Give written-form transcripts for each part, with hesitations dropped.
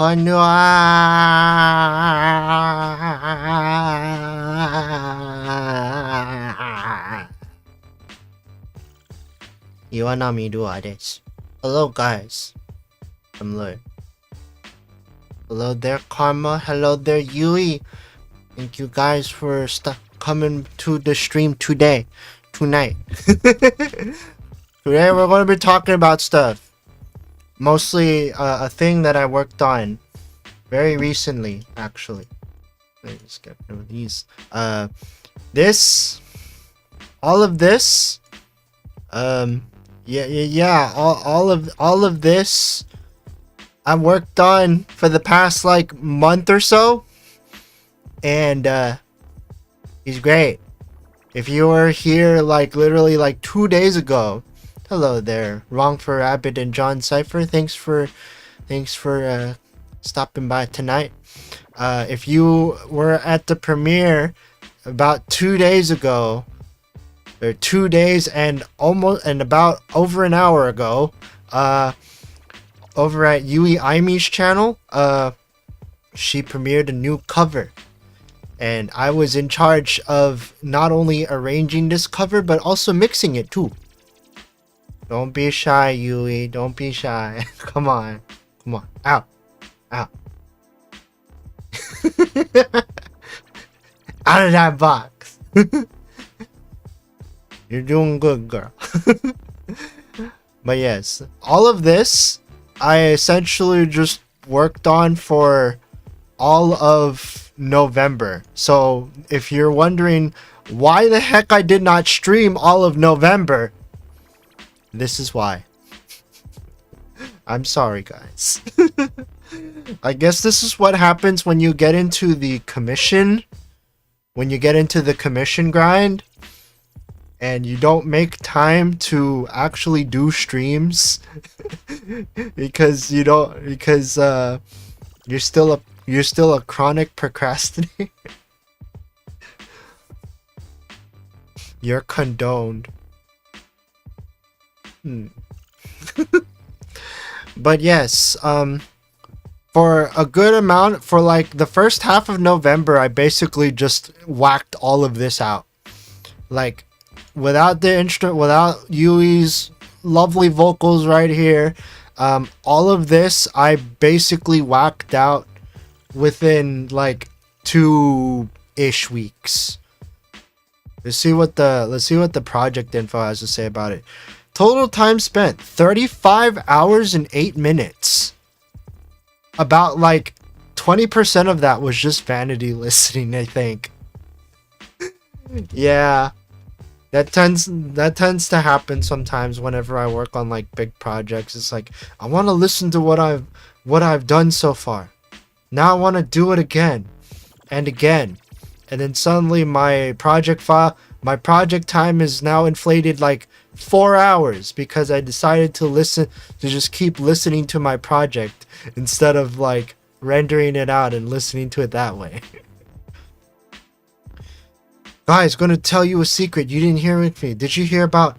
こんルアー岩波ルアーです。Hello guys, I'm Lure. Hello there Karma, hello there Yui. Thank you guys for coming to the stream tonight. Today we're going to be talking about stuff. Mostly a thing that I worked on very recently, actually. Let me just get rid of these. All of this, all of this I worked on for the past like month or so, and he's great. If you were here like literally like 2 days ago, hello there, Wrong for Rabbit and John Cypher. Thanks for stopping by tonight. If you were at the premiere about 2 days ago, or 2 days and about over an hour ago, over at Yui Aimi's channel, she premiered a new cover. And I was in charge of not only arranging this cover, but also mixing it too. Don't be shy, Yui. Don't be shy. Come on. Come on. Out. Out. Out of that box. You're doing good, girl. But yes, all of this, I essentially just worked on for all of November. So if you're wondering why the heck I did not stream all of November, this is why. I'm sorry, guys. I guess this is what happens when you get into the commission. When you get into the commission grind and you don't make time to actually do streams because you're still a chronic procrastinator. You're condoned. But yes, for a good amount, for like the first half of November, I basically just whacked all of this out. Like, without the instrument, without Yui's lovely vocals right here, all of this I basically whacked out within like 2-ish weeks. Let's see what the project info has to say about it. Total time spent 35 hours and 8 minutes. About like 20% of that was just vanity listening, I think. Yeah. That tends to happen sometimes whenever I work on like big projects. It's like I want to listen to what I've done so far. Now I want to do it again and again. And then suddenly my project time is now inflated like 4 hours because I decided to just keep listening to my project instead of like rendering it out and listening to it that way. Guys, gonna tell you a secret you didn't hear with me. Did you hear about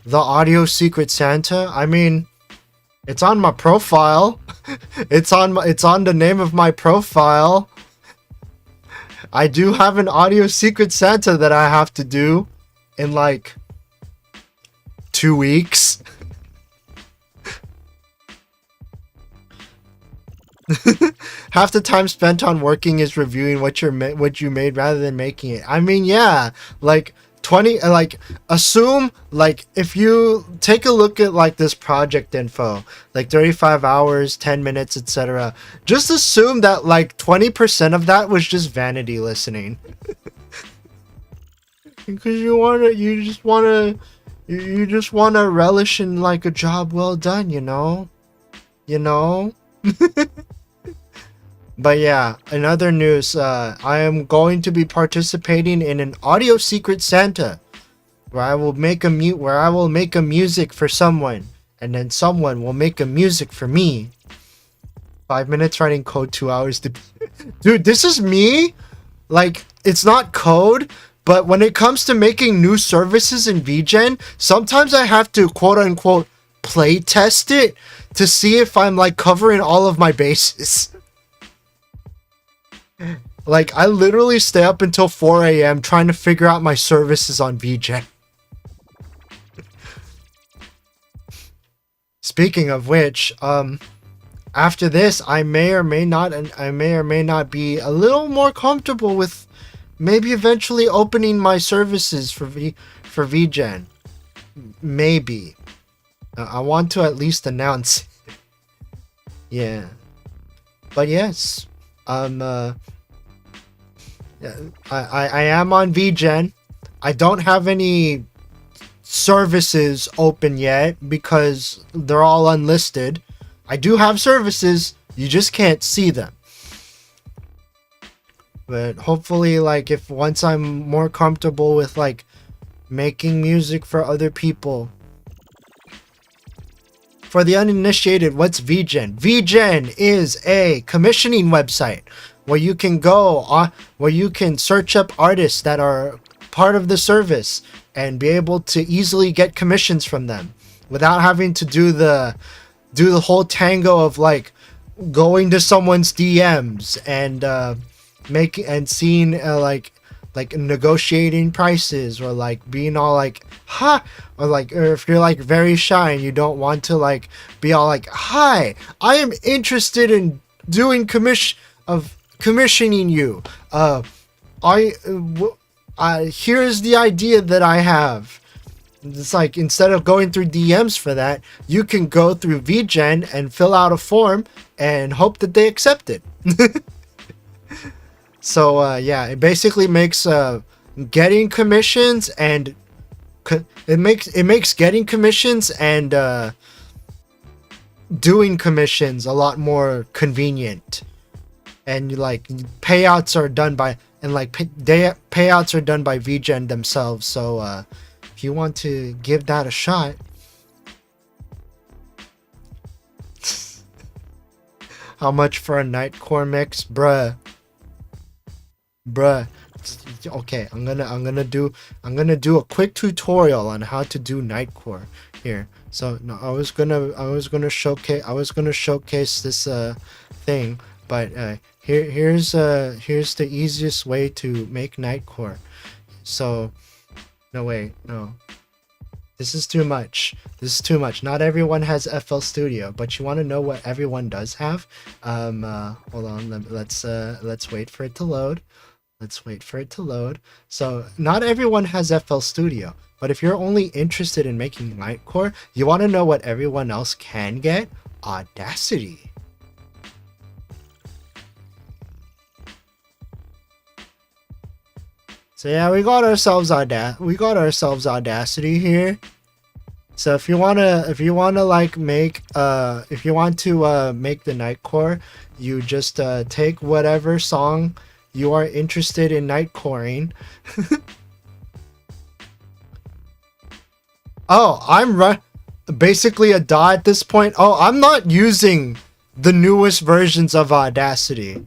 the audio secret Santa? I mean, it's on my profile. It's on the name of my profile. I do have an audio secret Santa that I have to do in like 2 weeks. Half the time spent on working is reviewing what you made rather than making it. I mean, yeah, like 20, like assume like if you take a look at like this project info, like 35 hours, 10 minutes, etc. Just assume that like 20% of that was just vanity listening. Because you just wanna relish in like a job well done, you know? But yeah, in other news, I am going to be participating in an audio secret Santa, where I will make a music for someone, and then someone will make a music for me. 5 minutes writing code, 2 hours to... Dude, this is me. Like, it's not code, but when it comes to making new services in VGen, sometimes I have to quote unquote play test it to see if I'm like covering all of my bases. Like, I literally stay up until 4 a.m. trying to figure out my services on VGen. Speaking of which, after this, I may or may not be a little more comfortable with maybe eventually opening my services for VGen. Maybe. I want to at least announce it. Yeah. But yes, I am on VGen. I don't have any services open yet because they're all unlisted. I do have services, you just can't see them. But hopefully, like, if once I'm more comfortable with like making music for other people. For the uninitiated, what's VGen? VGen is a commissioning website where you can go on, where you can search up artists that are part of the service and be able to easily get commissions from them without having to do the whole tango of like going to someone's DMs and seeing like negotiating prices, or like being all like or if you're like very shy and you don't want to like be all like, hi, I am interested in doing commissioning you. Here's the idea that I have. It's like, instead of going through DMs for that, you can go through VGen and fill out a form and hope that they accept it. So yeah, it basically makes getting commissions and it makes getting commissions and doing commissions a lot more convenient. And like payouts are done by payouts are done by VGen themselves. So if you want to give that a shot, how much for a Nightcore mix, bruh? Okay, I'm gonna do a quick tutorial on how to do Nightcore here. So no, I was gonna showcase this thing, but here's the easiest way to make Nightcore. So no, this is too much. Not everyone has FL Studio, but you want to know what everyone does have? Hold on, let's wait for it to load. So not everyone has FL Studio, but if you're only interested in making Nightcore, you want to know what everyone else can get? Audacity. So yeah, we got ourselves Audacity here. So if you wanna like make the Nightcore, you just take whatever song you are interested in Nightcoring. Oh, I'm basically a DAW at this point. Oh, I'm not using the newest versions of Audacity,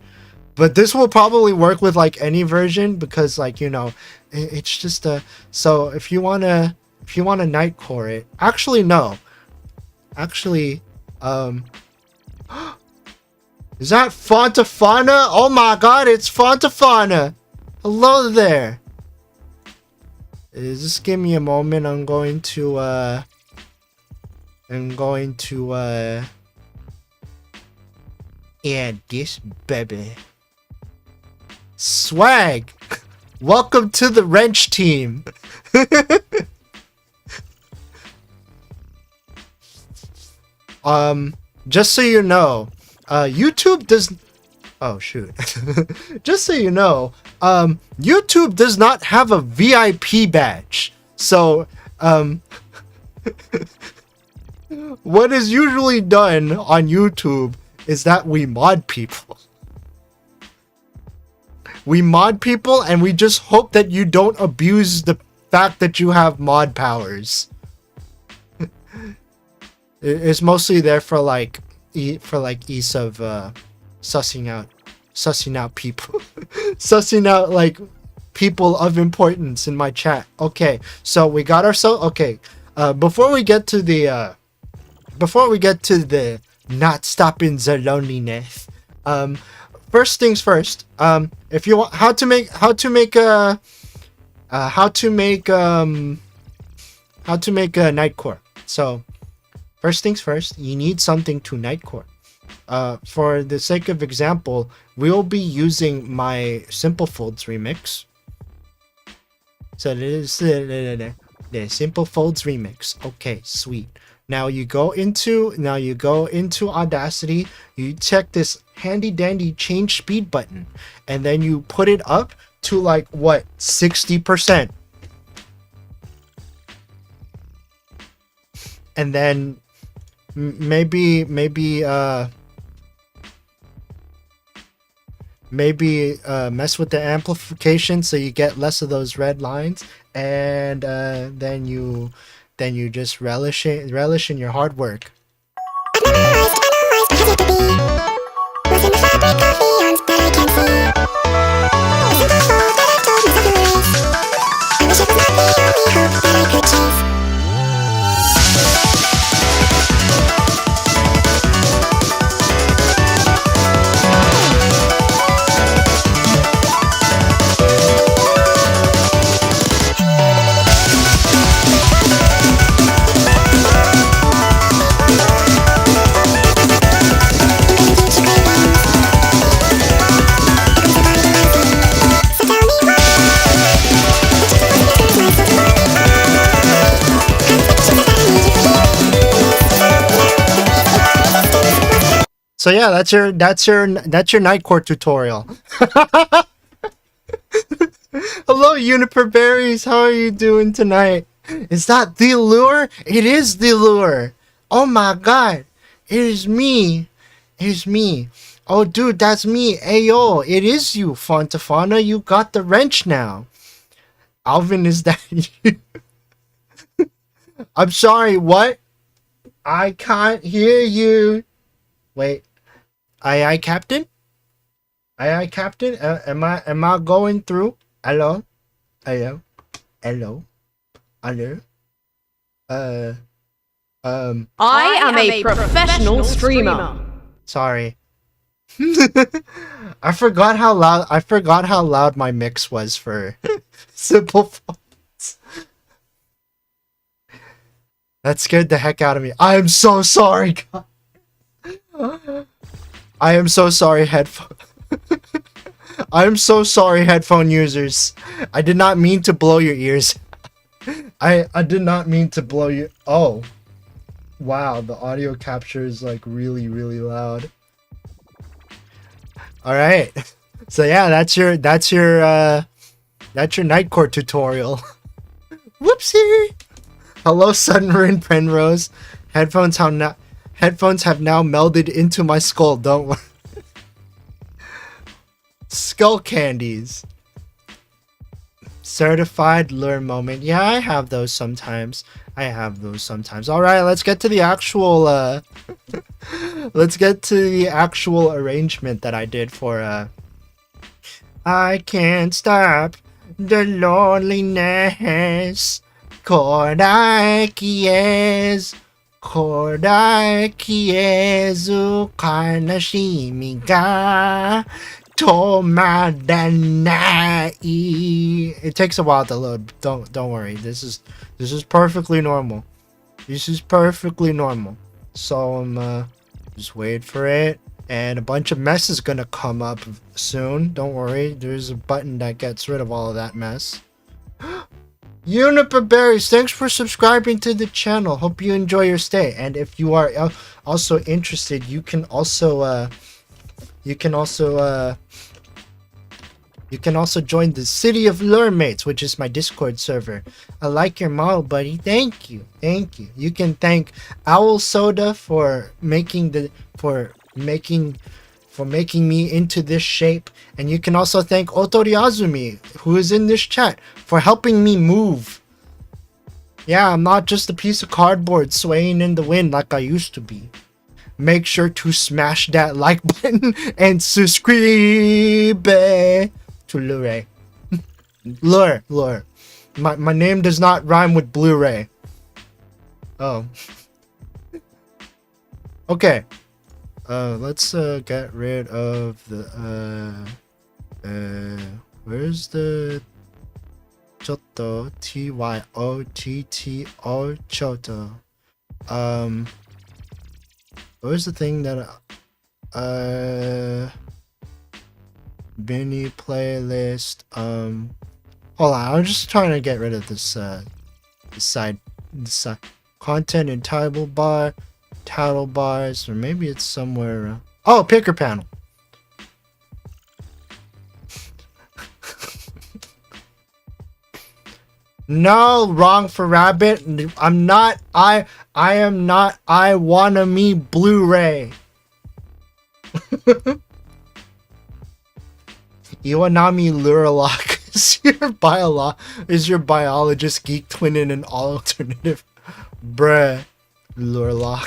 but this will probably work with like any version, because like, you know, it's just so if you wanna Nightcore it, is that Fontafana? Oh my god, it's Fontafana! Hello there! Just give me a moment. I'm going to add this baby. Swag! Welcome to the wrench team! Just so you know, YouTube does... Oh, shoot. Just so you know, YouTube does not have a VIP badge. So, what is usually done on YouTube is that we mod people. We mod people and we just hope that you don't abuse the fact that you have mod powers. It's mostly there for like ease of sussing out people. Sussing out like people of importance in my chat. Okay, so we got ourselves... Okay, before we get to the before we get to the not stopping the loneliness, first things first. If you want how to make a nightcore. So first things first, you need something to nightcore. For the sake of example, we'll be using my Simple Folds remix. So this is the Simple Folds remix. Okay, sweet. Now you go into Audacity, you check this handy dandy change speed button, and then you put it up to like what, 60%. And then maybe mess with the amplification so you get less of those red lines, and then you just relish in your hard work. So yeah, that's your Nightcore tutorial. Hello, Juniper Berries. How are you doing tonight? Is that the Lure? It is the Lure. Oh my god, it is me. It is me. Oh dude, that's me. Ayo, it is you, Fontafana. You got the wrench now. Alvin, is that you? I'm sorry. What? I can't hear you. Wait. Aye, Captain? Aye, Captain? Am I going through? Hello? Hello? Hello? Hello? I am a professional streamer. Sorry. I forgot how loud my mix was for Simple Folds. That scared the heck out of me. I am so sorry, God. I am so sorry, headphone. I am so sorry, headphone users. I did not mean to blow your ears. I did not mean to blow you. Oh, wow! The audio capture is like really loud. All right, so yeah, that's your Nightcore tutorial. Whoopsie! Hello, Sunrin Penrose. Headphones have now melded into my skull. Don't worry. Skull candies. Certified lure moment. Yeah, I have those sometimes. All right, let's get to the actual arrangement that I did for I can't stop the loneliness. Kodai kiezu kanashimi ga tomaranai. It takes a while to load. Don't worry. This is perfectly normal. So just wait for it. And a bunch of mess is gonna come up soon. Don't worry. There's a button that gets rid of all of that mess. Juniper Berries, thanks for subscribing to the channel. Hope you enjoy your stay. And if you are also interested, you can also join the City of Lure Mates, which is my Discord server. I like your model, buddy. Thank you. You can thank Owl Soda for making me into this shape, and you can also thank Otori Azumi, who is in this chat, for helping me move. Yeah, I'm not just a piece of cardboard swaying in the wind like I used to be. Make sure to smash that like button and subscribe to Lure. Lure. My name does not rhyme with Blu-ray. Oh. Okay. Let's get rid of the where's the Chotto? T-Y-O-T-T-O Chotto. Where's the thing that mini playlist? Hold on, I'm just trying to get rid of this this side content and title bars, or maybe it's somewhere. Oh, picker panel. No, wrong for rabbit. I'm not. I am not. Iwanami Blu-ray. Iwanami Lure is your biologist geek twin in an alternative. Bruh. Lure.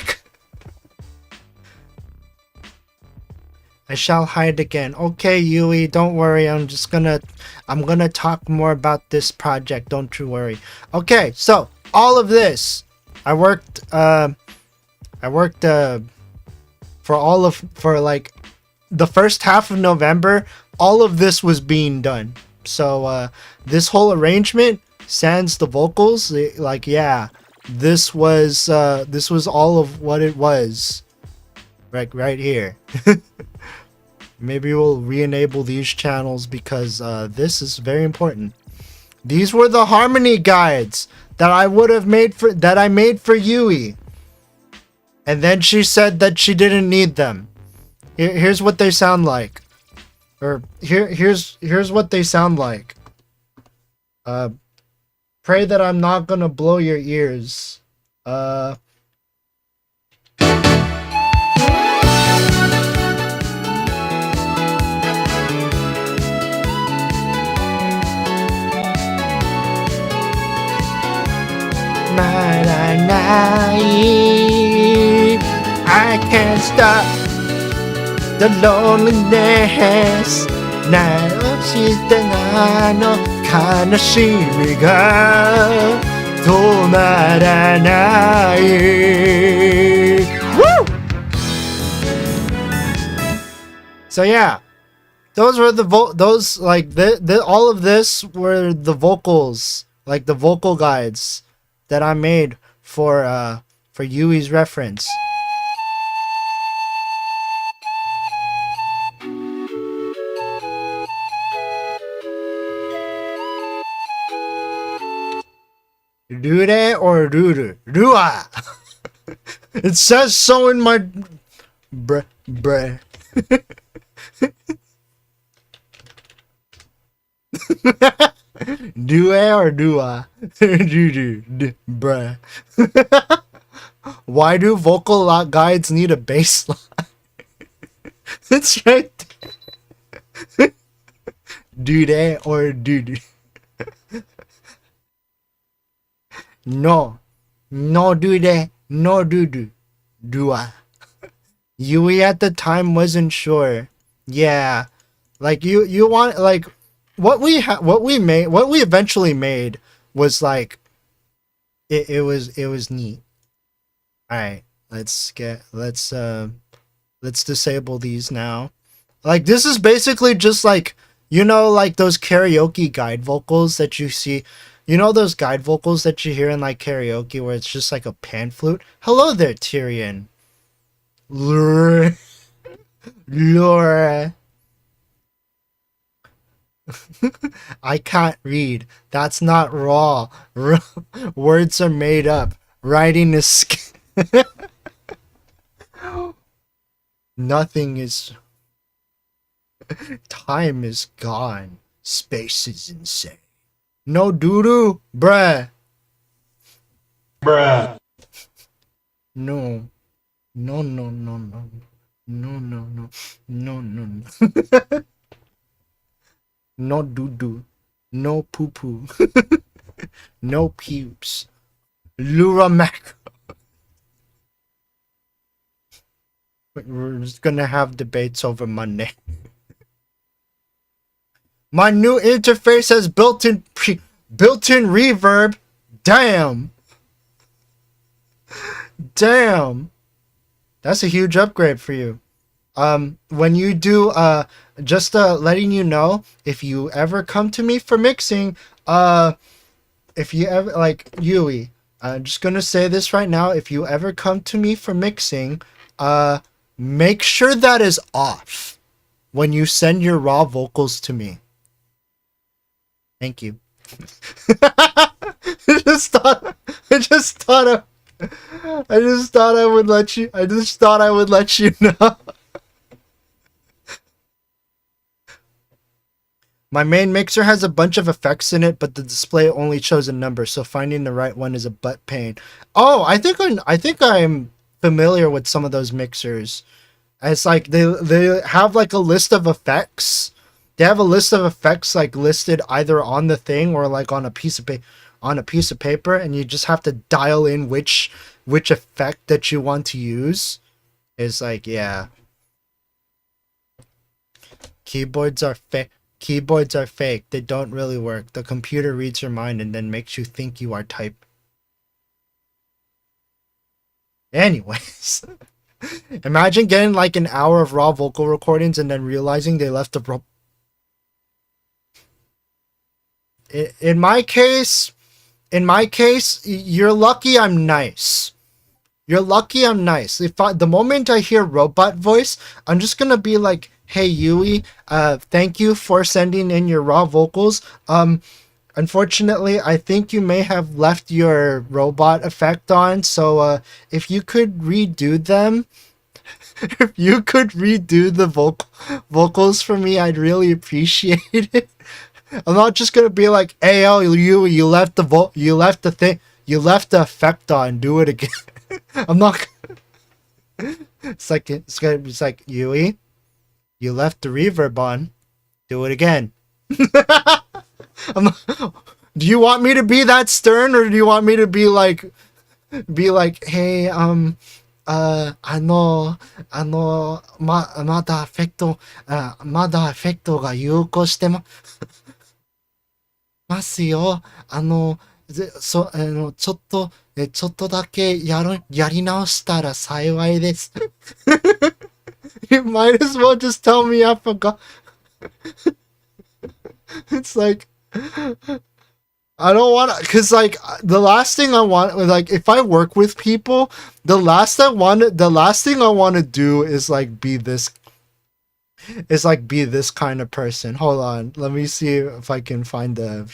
I shall hide again. Okay, Yui, don't worry. I'm gonna talk more about this project. Don't you worry. Okay, so all of this, I worked for like the first half of November. All of this was being done. So this whole arrangement, sans the vocals, like yeah, this was all of what it was. Right here. Maybe we'll re-enable these channels because this is very important. These were the harmony guides that I made for Yui. And then she said that she didn't need them. Here's what they sound like. Or here's what they sound like. Pray that I'm not gonna blow your ears. I can't stop the loneliness. なおしてなの悲しみが止まらない。Woo! So yeah, those were all of this were the vocals, like the vocal guides that I made for Yui's reference. Rure or Ruru? Rua! It says so in my... Bruh. Due or dua? Bruh. Why do vocal guides need a bass line? It's right there. Dude or dude? No dude, no dude, dua. Yui at the time wasn't sure. Yeah, like you want like what we eventually made was like it was neat. All right, let's disable these now. Like this is basically just like, you know, like those karaoke guide vocals that you see. You know those guide vocals that you hear in like karaoke where it's just like a pan flute? Hello there, Tyrion. Lure. I can't read. That's not raw. Words are made up. Writing is... Nothing is... Time is gone. Space is insane. No doo-doo, bruh. No. No. No doo-doo. No poo-poo. No pubes. Lura macro. We're just gonna have debates over Monday. My new interface has built-in reverb. Damn. That's a huge upgrade for you. When you do, just letting you know, if you ever come to me for mixing, if you ever, like, Yui, I'm just gonna say this right now, if you ever come to me for mixing, make sure that is off when you send your raw vocals to me. Thank you. I just thought I would let you know. My main mixer has a bunch of effects in it, but the display only shows a number, so finding the right one is a butt pain. Oh, I think I'm familiar with some of those mixers. It's like they have like a list of effects. They have a list of effects like listed either on the thing or like on a piece of paper, and you just have to dial in which effect that you want to use. It's like, yeah. Keyboards are fake. They don't really work. The computer reads your mind and then makes you think you are typing. Anyways. Imagine getting like an hour of raw vocal recordings and then realizing they left the in my case, you're lucky I'm nice. You're lucky I'm nice. The moment I hear robot voice, I'm just gonna be like, hey Yui, thank you for sending in your raw vocals. Unfortunately, I think you may have left your robot effect on, so if you could redo them, if you could redo the vocals for me, I'd really appreciate it. I'm not just gonna be like, hey, oh, you left the effect on. Do it again. I'm not. It's like Yui, you left the reverb on. Do it again. Do you want me to be that stern, or do you want me to be like, hey, まだエフェクトが有効してますよ。ちょっとだけやり直したら幸いです。You might as well just tell me I forgot. It's like, I don't want to, because like the last thing I want, like if I work with people, the last thing I want to do is like be this kind of person. Hold on, let me see if I can find the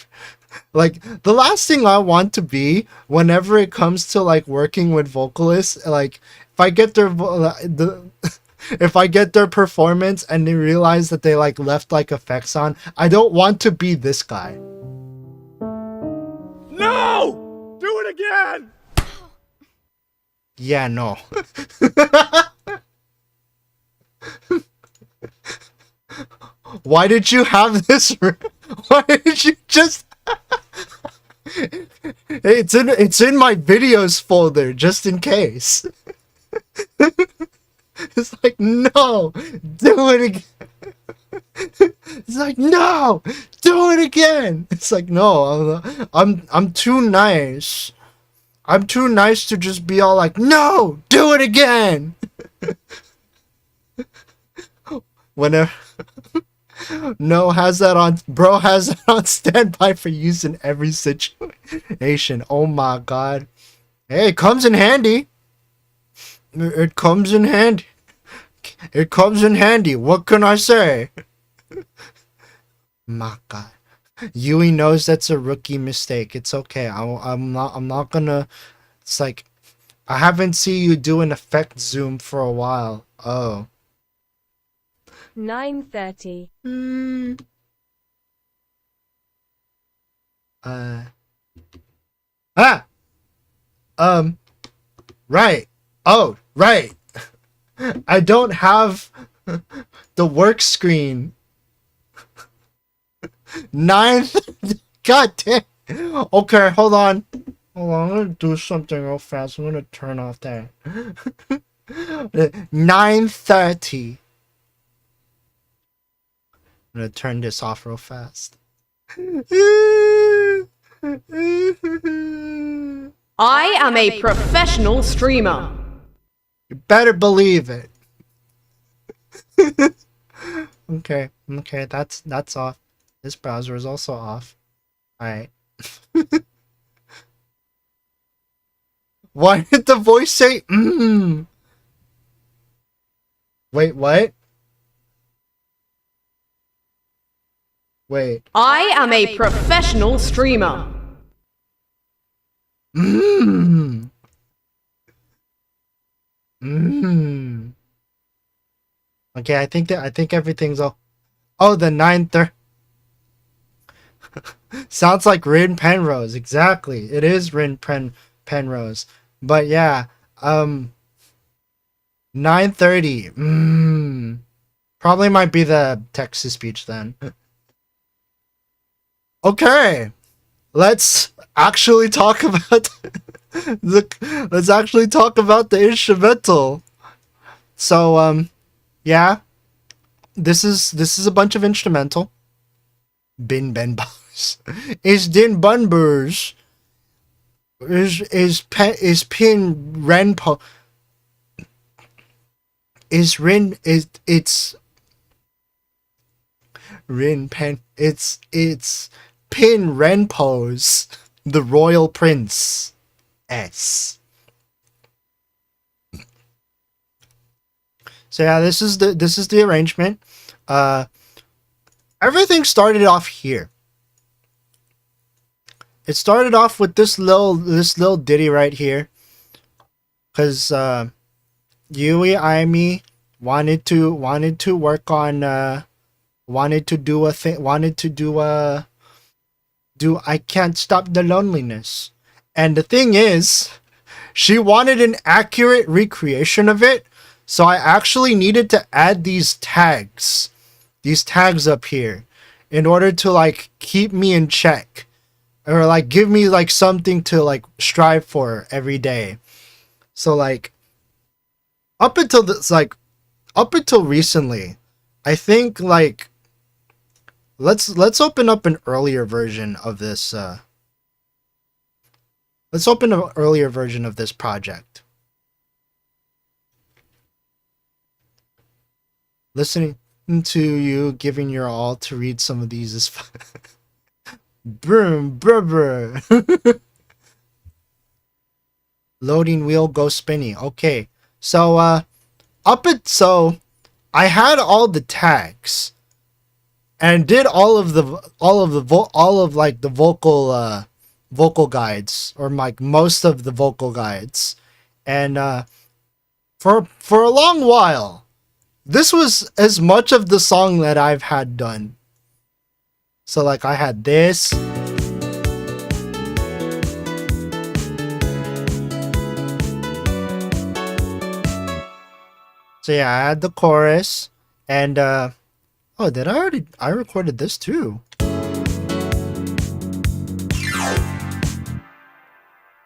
the last thing I want to be whenever it comes to like working with vocalists, like if I get their performance and they realize that they like left like effects on, I don't want to be this guy. No! Do it again! Yeah, no. Why did you have this? Why did you just... It's in my videos folder, just in case. It's like, no! Do it again! It's like, no! Do it again! It's like, no, I'm too nice. I'm too nice to just be all like, no! Do it again! Whenever... No, bro has that on standby for use in every situation. Oh my god. Hey, it comes in handy. It comes in handy. It comes in handy. What can I say? My god. Yui knows that's a rookie mistake. It's okay. I'm not gonna... It's like, I haven't seen you do an effect zoom for a while. Oh. 9:30. Right. Oh, right. I don't have the work screen. 9:30. God damn. Okay, hold on. I'm gonna do something real fast. I'm gonna turn off that. 9:30. I'm gonna turn this off real fast. I am a professional streamer. You better believe it. Okay, that's off. This browser is also off. Alright. Why did the voice say Wait, what? Wait. I am a professional streamer. Okay, I think everything's all. Oh, the 9:30. Sounds like Rin Penrose. Exactly. It is Rin Penrose. But yeah, 9:30. Probably might be the text to speech then. Okay. Let's actually talk about the instrumental. So yeah. This is a bunch of instrumental. Bin Ben Bars. Is Din Bunburs. Is Pin Renpo. Is Rin is it's Rin Pen it's Pin Renpo's The Royal Prince S. So yeah, this is the arrangement. Everything started off here. It started off with this little ditty right here, cause Yui Aimi wanted to work on wanted to do I Can't Stop the Loneliness, and the thing is, she wanted an accurate recreation of it. So I actually needed to add these tags up here in order to like keep me in check, or like give me like something to like strive for every day. So like up until recently, I think like let's open up an earlier version of this let's open an earlier version of this project. Listening to you giving your all to read some of these is fun. Boom, brr. Loading wheel goes spinning. Okay, so so I had all the tags and did all of the vocal guides, or like most of the vocal guides, and for a long while. This was as much of the song that I've had done. So like I had this. So yeah, I had the chorus, and oh, I recorded this too.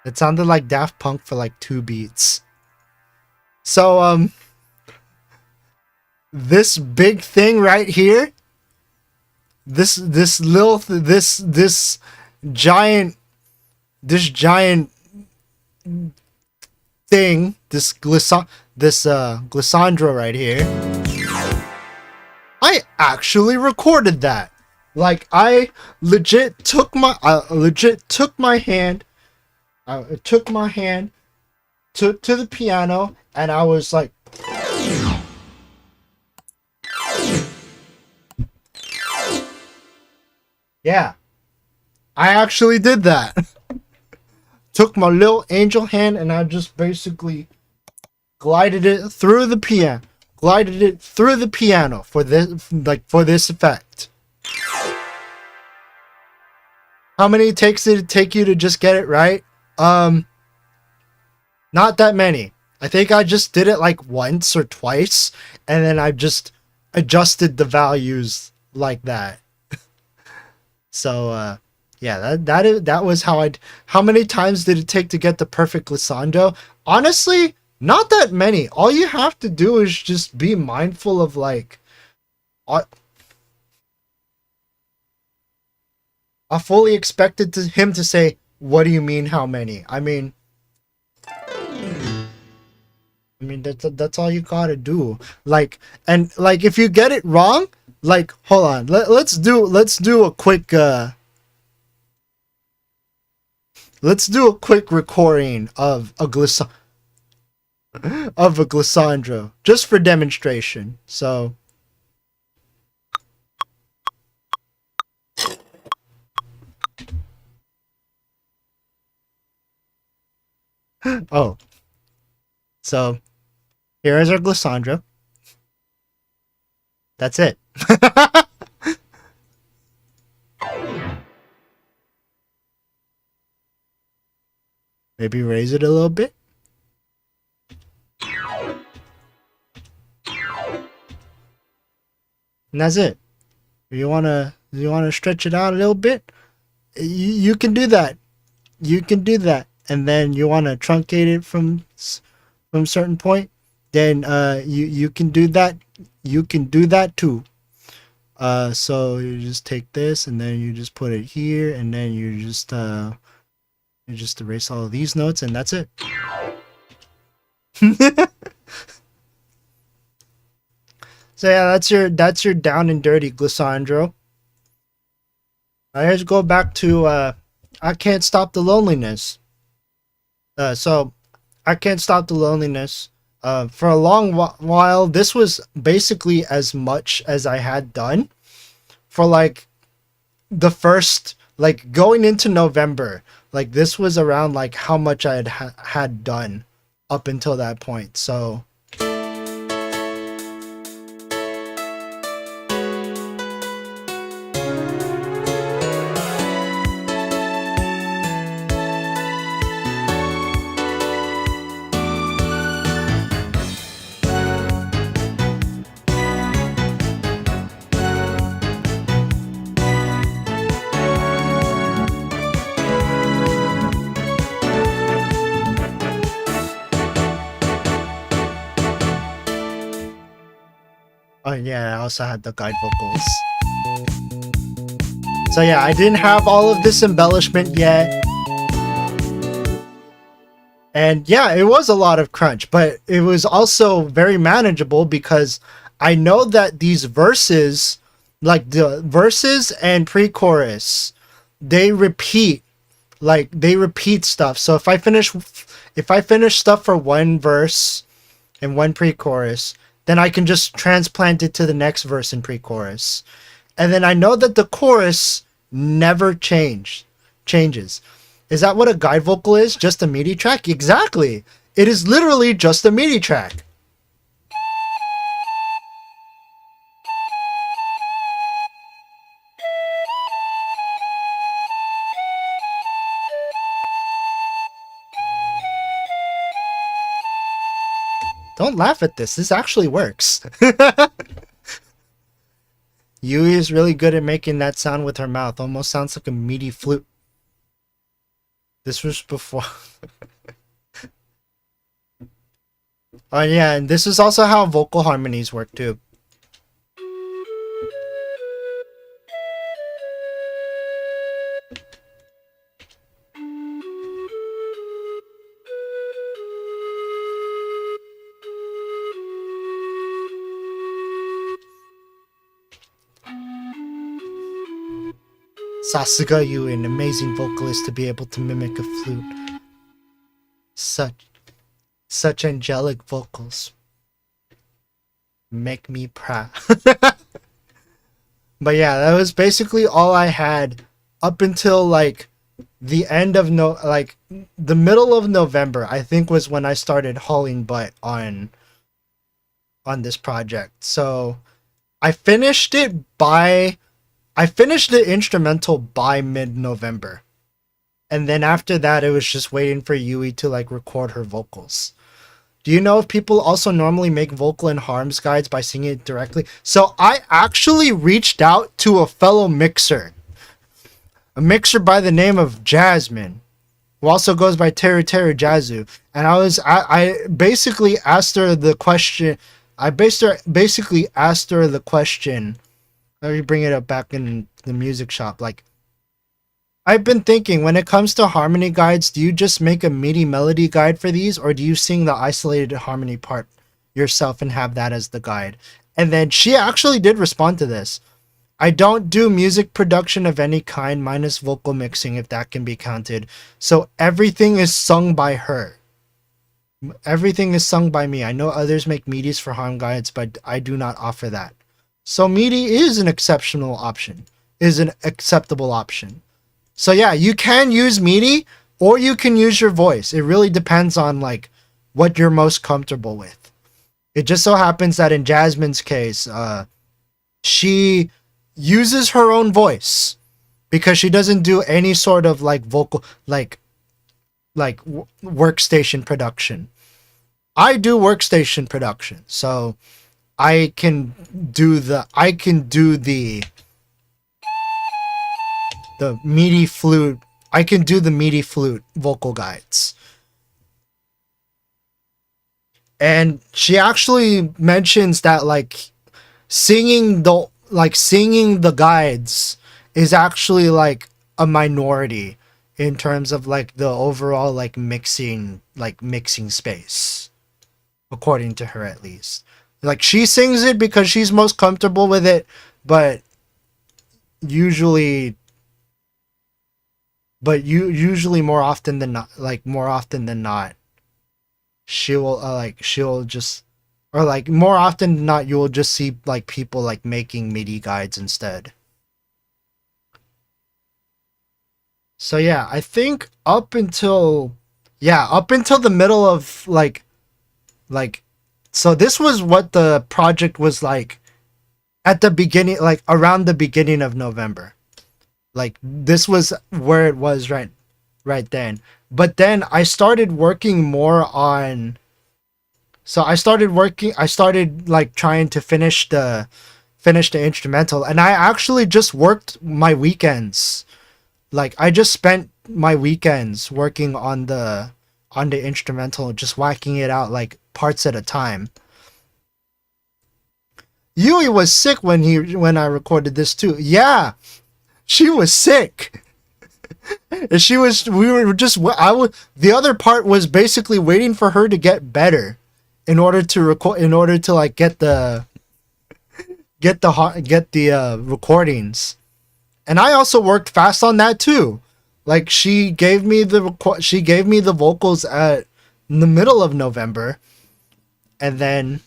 It sounded like Daft Punk for like 2 beats. So this big thing right here, this giant thing, this glissandro right here, I actually recorded that. Like I legit took my hand to the piano, and I was like, yeah, I actually did that. Took my little angel hand and I just basically glided it through the piano. For this effect. How many takes did it take you to just get it right? Not that many. I think I just did it like once or twice, and then I just adjusted the values like that. So yeah, that was how many times did it take to get the perfect glissando? Honestly, not that many. All you have to do is just be mindful of like I fully expected him to say, "What do you mean how many?" I mean, I mean, that's all you gotta do. Like, and like, if you get it wrong, like, hold on, let's do a quick let's do a quick recording of a glissandro, just for demonstration. So, oh, so here is our glissandro. That's it. Maybe raise it a little bit. And that's it. If you wanna stretch it out a little bit, you can do that. You can do that. And then you wanna truncate it from a certain point, then you can do that. You can do that too. So you just take this and then you just put it here, and then you just erase all of these notes, and that's it. So yeah, that's your down and dirty glissandro. Let's go back to I Can't Stop the Loneliness. So I Can't Stop the Loneliness. For a long while, this was basically as much as I had done for like the first, like going into November. Like this was around like how much I had done up until that point. So oh yeah, I also had the guide vocals. So yeah, I didn't have all of this embellishment yet. And yeah, it was a lot of crunch, but it was also very manageable because I know that these verses, like the verses and pre-chorus, they repeat stuff. So if I finish stuff for one verse and one pre-chorus, then I can just transplant it to the next verse and pre-chorus. And then I know that the chorus never changes. Is that what a guide vocal is? Just a MIDI track? Exactly. It is literally just a MIDI track. Don't laugh at this. This actually works. Yui is really good at making that sound with her mouth. Almost sounds like a MIDI flute. This was before. Oh yeah, and this is also how vocal harmonies work too. Sasuga, you an amazing vocalist to be able to mimic a flute. Such angelic vocals. Make me proud. But yeah, that was basically all I had up until like the end of the middle of November, I think, was when I started hauling butt on this project. So I finished the instrumental by mid-November. And then after that, it was just waiting for Yui to like record her vocals. Do you know if people also normally make vocal and harms guides by singing it directly? So I actually reached out to a fellow mixer. A mixer by the name of Jasmine, who also goes by Teru Jazu. And I basically asked her the question. Basically asked her the question. Let me bring it up back in the music shop. Like, I've been thinking, when it comes to harmony guides, do you just make a MIDI melody guide for these, or do you sing the isolated harmony part yourself and have that as the guide? And then she actually did respond to this. I don't do music production of any kind minus vocal mixing, if that can be counted. So everything is sung by her. Everything is sung by me. I know others make MIDIs for harm guides, but I do not offer that. So MIDI is an exceptional option, is an acceptable option. So yeah, you can use MIDI or you can use your voice. It really depends on like what you're most comfortable with. It just so happens that in Jasmine's case, she uses her own voice because she doesn't do any sort of like vocal, like workstation production. I do workstation production, so I can do the MIDI flute. I can do the MIDI flute vocal guides. And she actually mentions that like singing the guides is actually like a minority in terms of like the overall like mixing space, according to her at least. Like she sings it because she's most comfortable with it, but usually more often than not, she'll just, or like more often than not, you will just see like people like making MIDI guides instead. So yeah, I think up until the middle of like, so this was what the project was like at the beginning, like around the beginning of November. Like this was where it was right then. But then I started working more on, I started like trying to finish the instrumental, and I actually just worked my weekends. Like I just spent my weekends working on the instrumental, just whacking it out like parts at a time. Yui was sick when I recorded this too. Yeah, she was sick. The other part was basically waiting for her to get better in order to like get the recordings. And I also worked fast on that too. Like she gave me the vocals in the middle of November, and then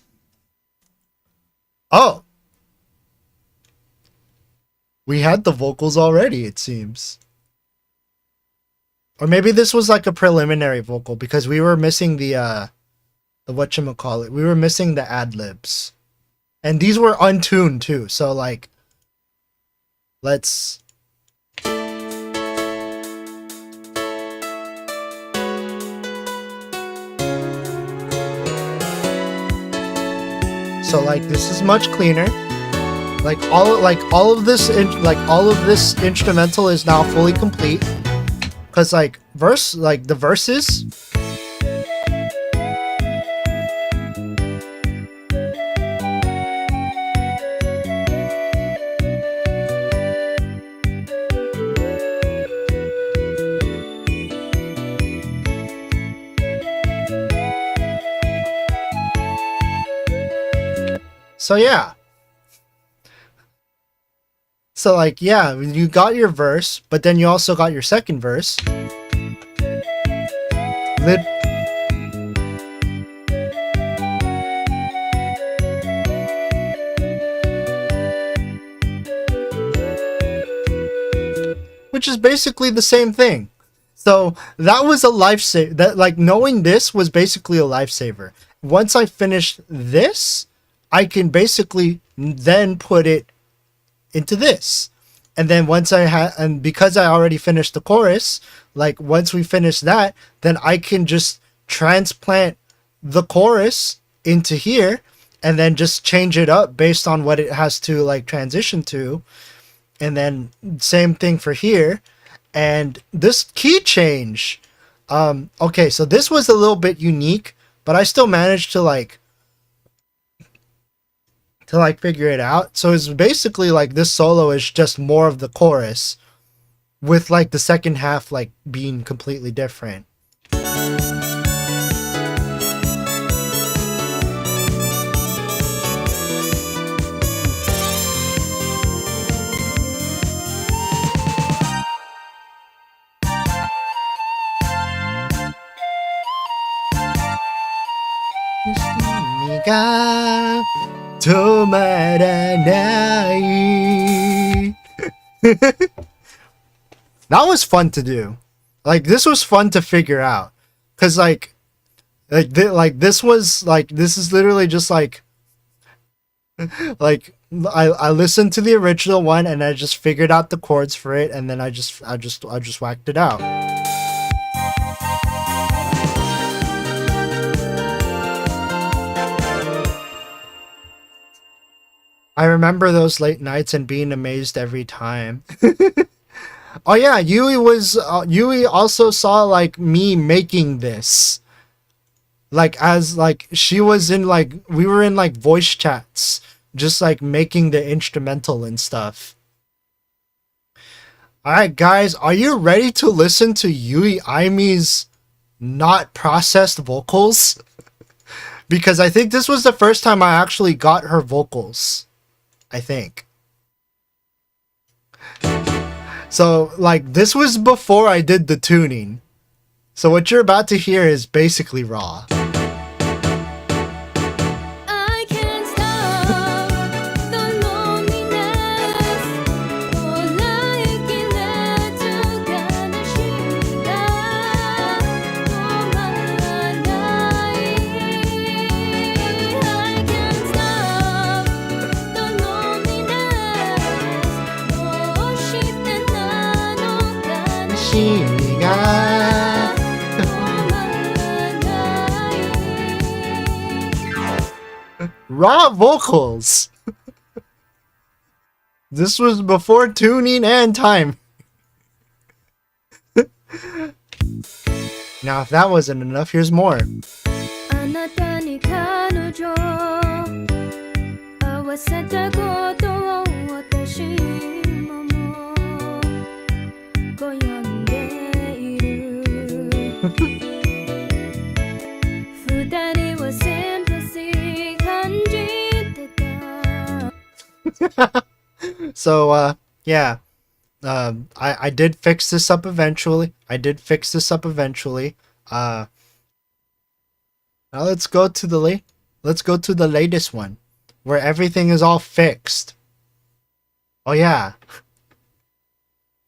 we had the vocals already, it seems. Or maybe this was like a preliminary vocal because we were missing the whatchamacallit. We were missing the ad-libs. And these were untuned too. So like, let's... So like, this is much cleaner. All of this instrumental is now fully complete. Cause like the verses, so yeah. So like, yeah, you got your verse, but then you also got your second verse. Which is basically the same thing. So that was a lifesaver. That like knowing this was basically a lifesaver. Once I finished this, I can basically then put it into this. And then because I already finished the chorus, like once we finish that, then I can just transplant the chorus into here and then just change it up based on what it has to like transition to. And then same thing for here. And this key change, okay, so this was a little bit unique, but I still managed to figure it out. So it's basically like this solo is just more of the chorus, with like the second half like being completely different. That was fun to do. Like this was fun to figure out, cause like this is literally just like I listened to the original one and I just figured out the chords for it, and then I just whacked it out. I remember those late nights and being amazed every time. Oh yeah, Yui also saw like me making this. Like as like she was in like we were in like voice chats, just like making the instrumental and stuff. Alright guys, are you ready to listen to Yui Aimi's not processed vocals? Because I think this was the first time I actually got her vocals. I think. So, like, this was before I did the tuning. So what you're about to hear is basically raw. I can't stop the loneliness. Raw vocals. This was before tuning and time. Now, if that wasn't enough, here's more. あなたに彼女合わせたことを私ももう悔やんでいる二人はシンパシー感じてた So, yeah. I did fix this up eventually. Now let's go to the latest one, where everything is all fixed. Oh yeah.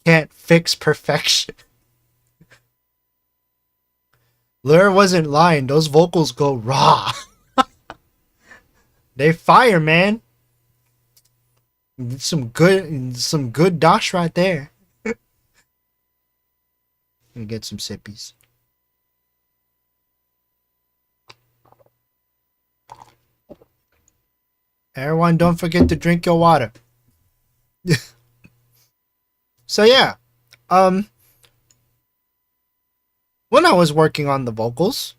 Can't fix perfection. Lure wasn't lying. Those vocals go raw. They fire, man. Some good dosh right there. Let me get some sippies. Everyone, don't forget to drink your water. So yeah, when I was working on the vocals,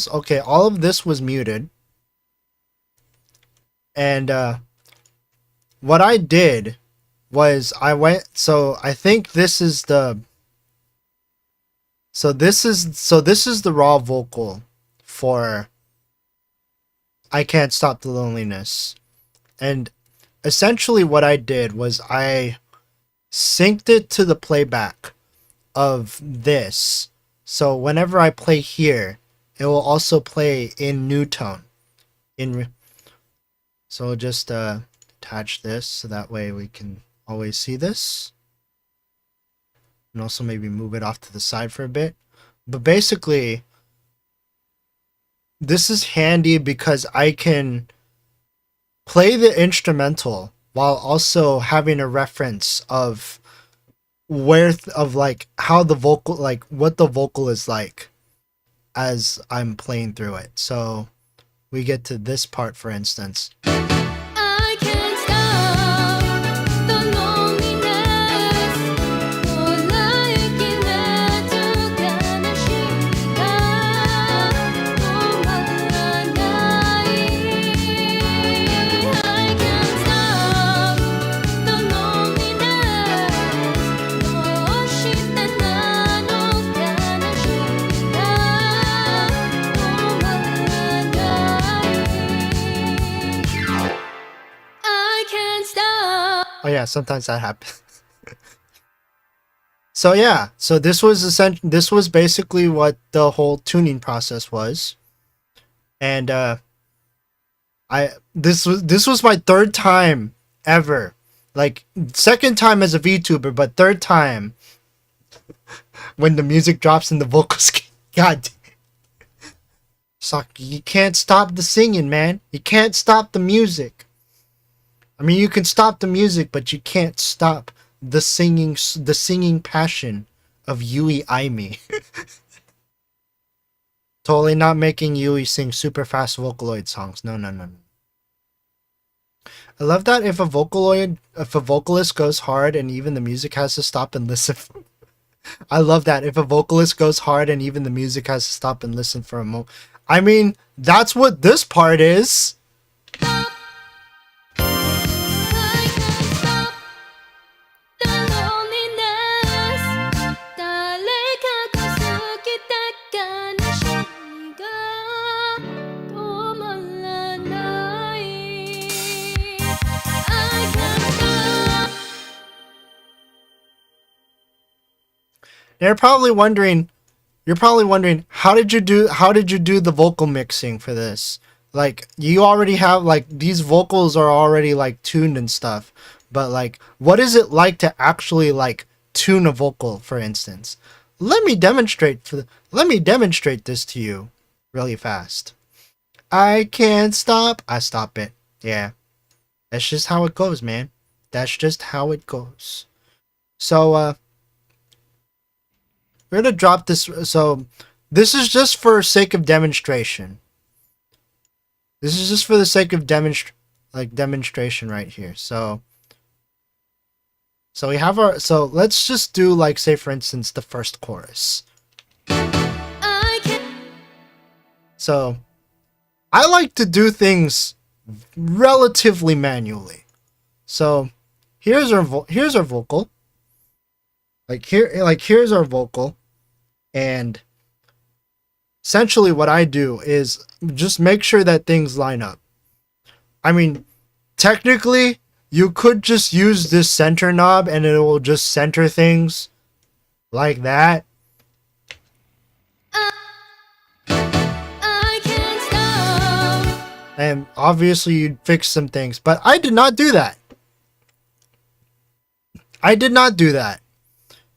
okay, all of this was muted. And what I did was so I think this is the this is the raw vocal for I Can't Stop the Loneliness. And essentially what I did was I synced it to the playback of this. So whenever I play here, it will also play in new tone. So just attach this so that way we can always see this. And also maybe move it off to the side for a bit. But basically, this is handy because I can play the instrumental while also having a reference of like how the vocal, like what the vocal is like as I'm playing through it. So we get to this part, for instance. I can't stop the loneliness. もらいきれず悲しみが止まらない I can't stop the loneliness. Oh yeah, sometimes that happens. So yeah, so this was basically what the whole tuning process was. And this was my third time ever. Like second time as a VTuber, but third time when the music drops and the vocals. God, you can't stop the singing, man. You can't stop the music. I mean, you can stop the music, but you can't stop the singing passion of Yui Aimi. Totally not making Yui sing super fast Vocaloid songs. No. I love that if a vocalist goes hard and even the music has to stop and listen. I love that if a vocalist goes hard and even the music has to stop and listen for a moment. I mean, that's what this part is. You're probably wondering, how did you do the vocal mixing for this? Like, you already have, like, these vocals are already, like, tuned and stuff. But, like, what is it like to actually, like, tune a vocal, for instance? Let me demonstrate this to you really fast. I can't stop. I stop it. Yeah. That's just how it goes, man. That's just how it goes. So, we're gonna drop this. So this is just for sake of demonstration. This is just for the sake of demonstration right here. So we have our. So let's just do, like, say for instance the first chorus. So I like to do things relatively manually. So here's our vocal. Here's our vocal, and essentially what I do is just make sure that things line up. I mean, technically, you could just use this center knob and it will just center things like that. And obviously you'd fix some things, but I did not do that.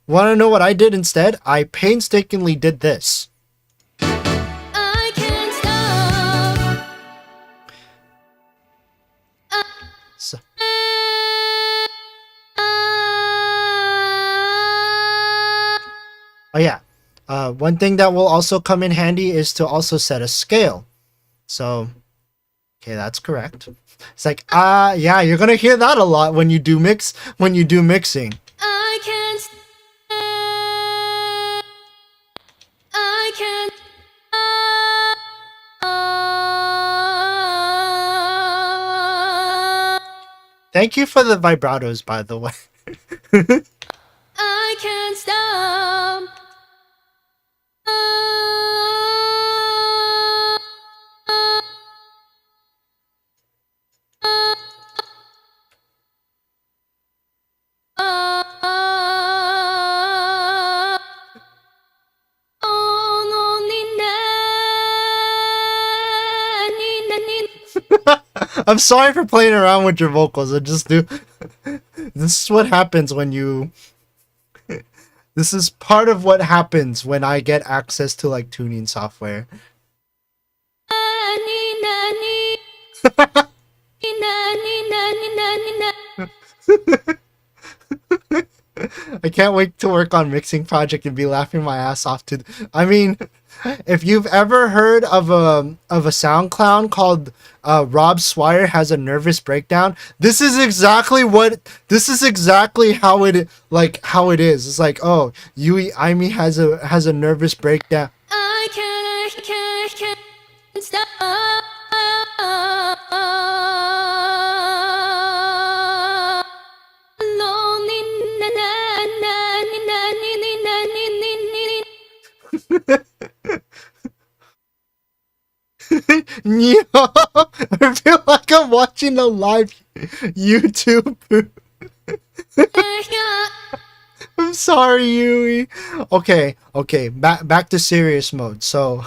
Want to know what I did instead? I painstakingly did this. I can't stop. So. Oh yeah. One thing that will also come in handy is to also set a scale. So, okay, that's correct. It's like, yeah, you're gonna hear that a lot when you do mixing. I can't. Thank you for the vibratos, by the way. I can't stop. I'm sorry for playing around with your vocals. I just do. This is what happens when you. This is part of what happens when I get access to, like, tuning software. I can't wait to work on mixing project and be laughing my ass off to. I mean, if you've ever heard of a sound clown called Rob Swire has a nervous breakdown, this is exactly how it is. It's like, oh, Yui Aimi has a nervous breakdown. I can't stop. I feel like I'm watching a live YouTube. I'm sorry, Yui. Okay, back to serious mode. So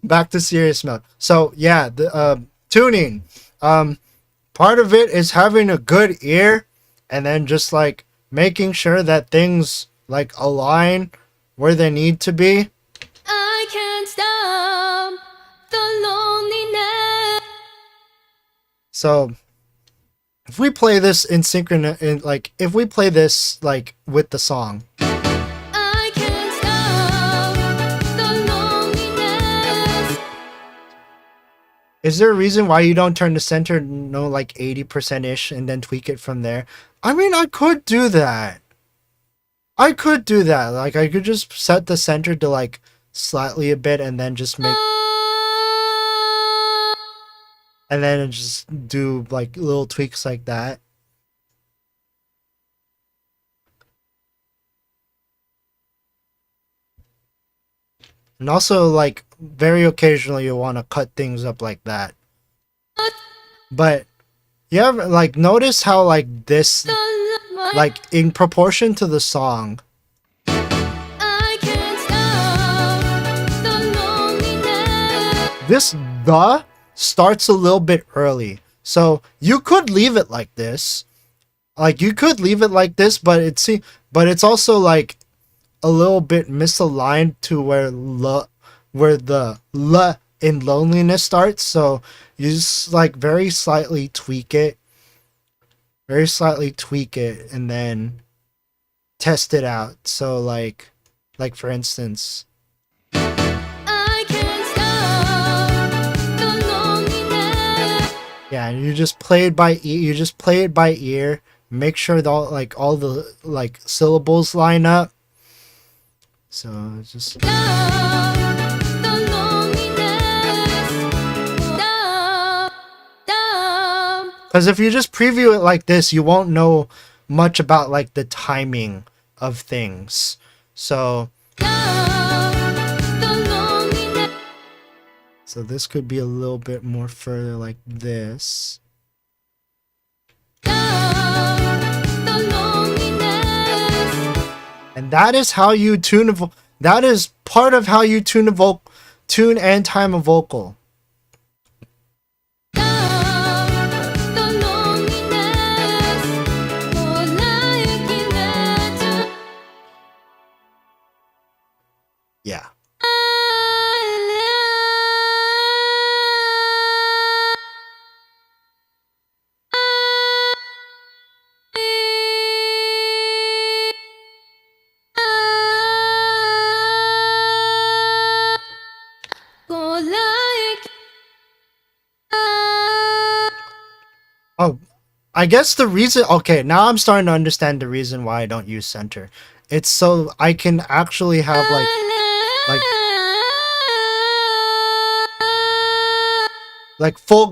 back to serious mode. So yeah, the tuning. Part of it is having a good ear, and then just like making sure that things like align where they need to be. I can't stop the loneliness. So if we play this in if we play this like with the song. I can't stop the loneliness. Is there a reason why you don't turn the center like 80%-ish and then tweak it from there? I mean, I could do that. Like I could just set the center to like slightly a bit and then just make and then just do like little tweaks like that. And also like very occasionally you want to cut things up like that. But you ever like notice how like this like in proportion to the song I can't stop the loneliness. this the starts a little bit early. So you could leave it like this. But it's also like a little bit misaligned to where the l in loneliness starts. So you just like very slightly tweak it and then test it out. So like for instance, I can't stop the loneliness. yeah, and you just play it by ear. Make sure that all the like syllables line up. So it's just Stop the loneliness. Stop. because if you just preview it like this, you won't know much about like the timing of things. So this could be a little bit more further like this. And that is how you that is part of how you tune and time a vocal. Yeah. Oh, I guess the reason. Okay, now I'm starting to understand the reason why I don't use center. It's so I can actually have like full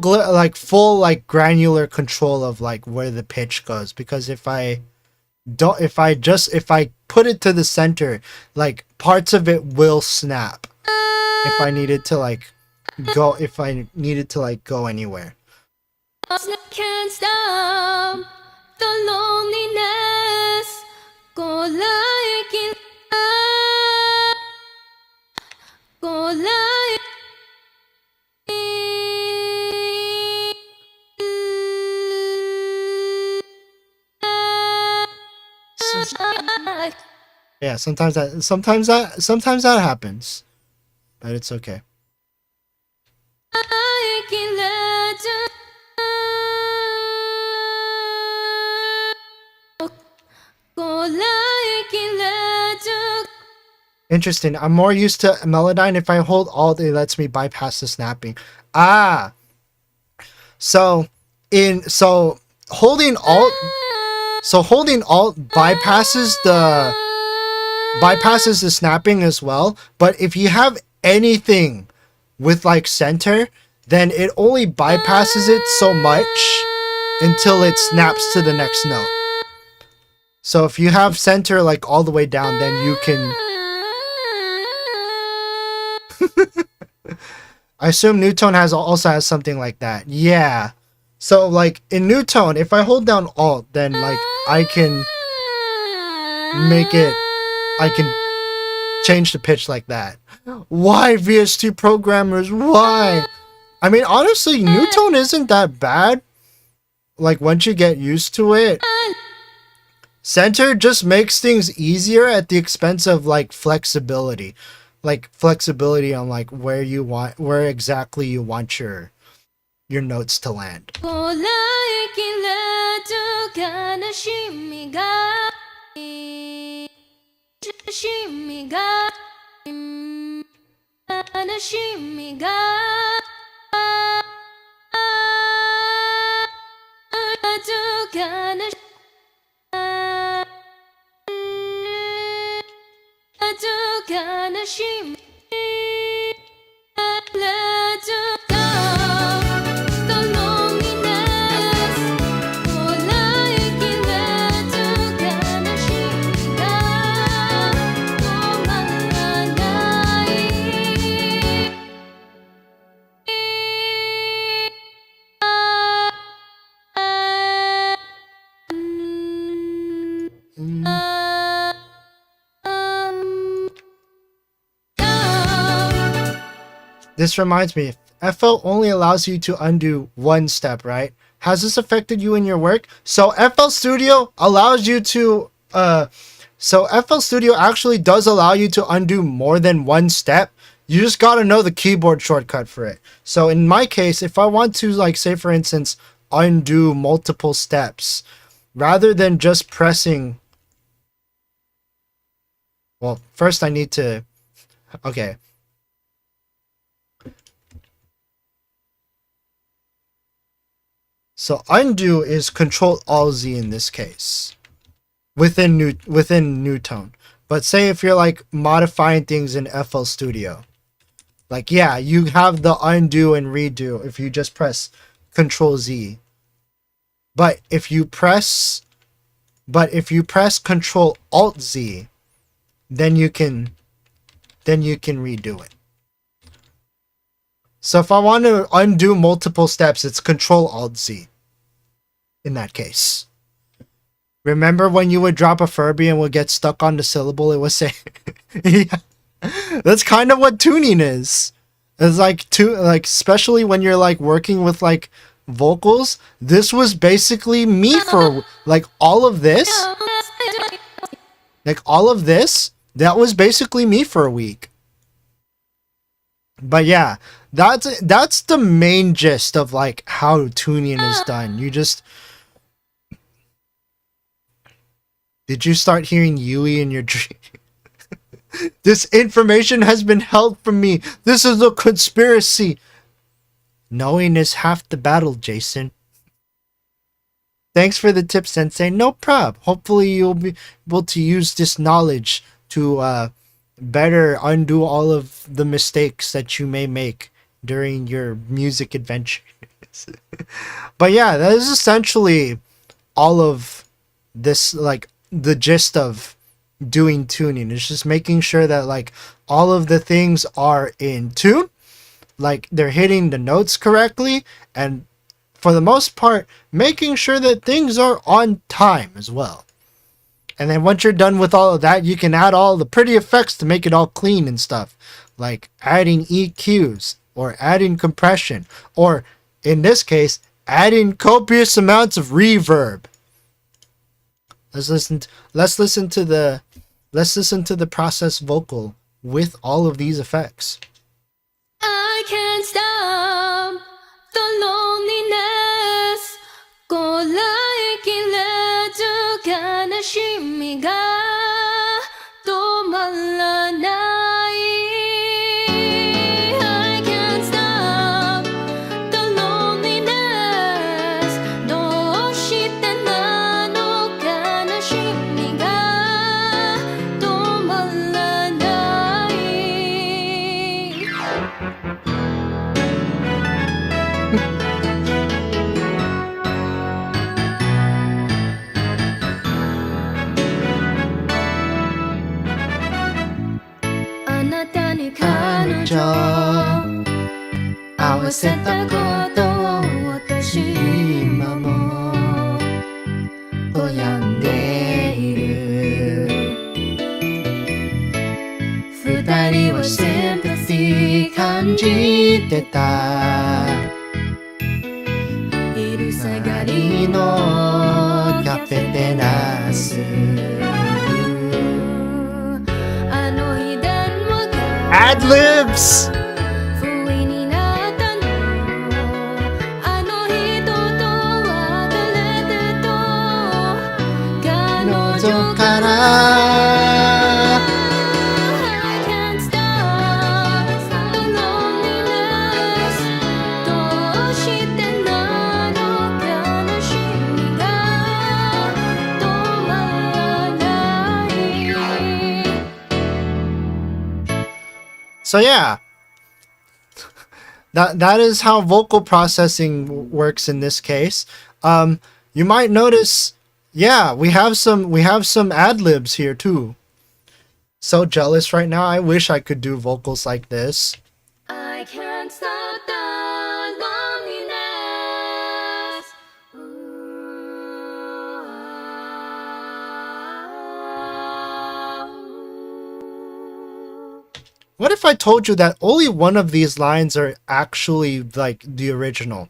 granular control of like where the pitch goes, because if I put it to the center, like parts of it will snap if I needed to go anywhere. Can't stop the loneliness. Go like it. Go like Yeah, sometimes that happens, but it's okay. I can let you. Go like it, let you. Interesting. I'm more used to Melodyne. If I hold Alt, it lets me bypass the snapping. So holding Alt bypasses the snapping as well. But if you have anything with like center, then it only bypasses it so much until it snaps to the next note. So if you have center like all the way down, then you can. I assume Newtone also has something like that. Yeah. So like in new tone, if I hold down Alt, then like I can change the pitch like that. Why, VST programmers? Why? I mean, honestly, new tone isn't that bad. Like once you get used to it, center just makes things easier at the expense of like flexibility. Like flexibility on like where exactly you want your notes to land. こらえきれず悲しみが悲しみが悲しみが悲しみThis reminds me, FL only allows you to undo one step, right? Has this affected you in your work? So FL Studio allows you to, FL Studio actually does allow you to undo more than one step. You just gotta know the keyboard shortcut for it. So in my case, if I want to, like, say for instance, undo multiple steps, rather than just pressing, well, first I need to, okay. So undo is Control-Alt-Z in this case, within new tone. But say if you're like modifying things in FL Studio, like yeah, you have the undo and redo if you just press Control-Z. But if you press Control-Alt-Z, then you can redo it. So if I want to undo multiple steps, it's Control-Alt-Z in that case. Remember when you would drop a Furby and would get stuck on the syllable it was saying? Yeah. That's kind of what tuning is. It's like especially when you're like working with like vocals, this was basically me for like all of this. Like all of this, that was basically me for a week. But yeah, that's the main gist of like how tuning is done. You just, did you start hearing Yui in your dream? This information has been held from me. This is a conspiracy. Knowing is half the battle, Jason. Thanks for the tip, Sensei. No prob. Hopefully you'll be able to use this knowledge to better undo all of the mistakes that you may make during your music adventures. But yeah, that is essentially all of this, like the gist of doing tuning. It's just making sure that like all of the things are in tune, like they're hitting the notes correctly, and for the most part making sure that things are on time as well. And then once you're done with all of that, you can add all the pretty effects to make it all clean and stuff, like adding EQs or adding compression, or in this case adding copious amounts of reverb. Let's listen to the process vocal with all of these effects. I can't stop the loneliness こらえきれず悲しみが止まらない I can't stop the loneliness どうしてなの悲しみが止まらないあなたに彼女合わせたことを私下がりのキャフェテラスあの日電話が Ad-libs! 不意になったのあの人とは誰でと彼女からI can't stop the loneliness どうしてなの悲しみが止まらない So yeah, that is how vocal processing works in this case. You might notice, yeah, we have some ad-libs here too. So jealous right now. I wish I could do vocals like this. I can't stop the loneliness. What if I told you that only one of these lines are actually like the original?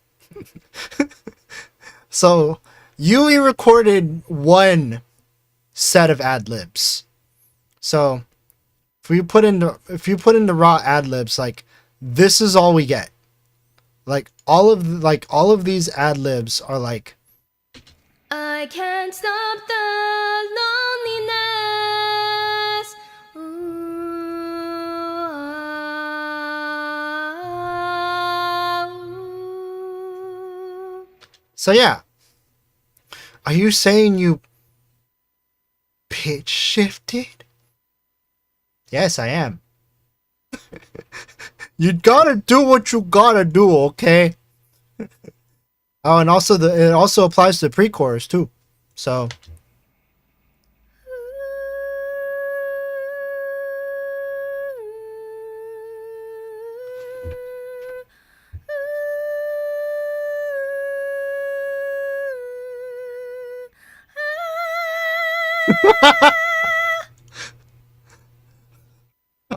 So Yui recorded one set of ad-libs. So if you put in the raw ad-libs, like this is all we get. Like all of these ad-libs are like I can't stop the loneliness. So yeah. Are you saying you pitch shifted? Yes, I am. You gotta do what you gotta do, okay? Oh, and also it also applies to the pre-chorus too. So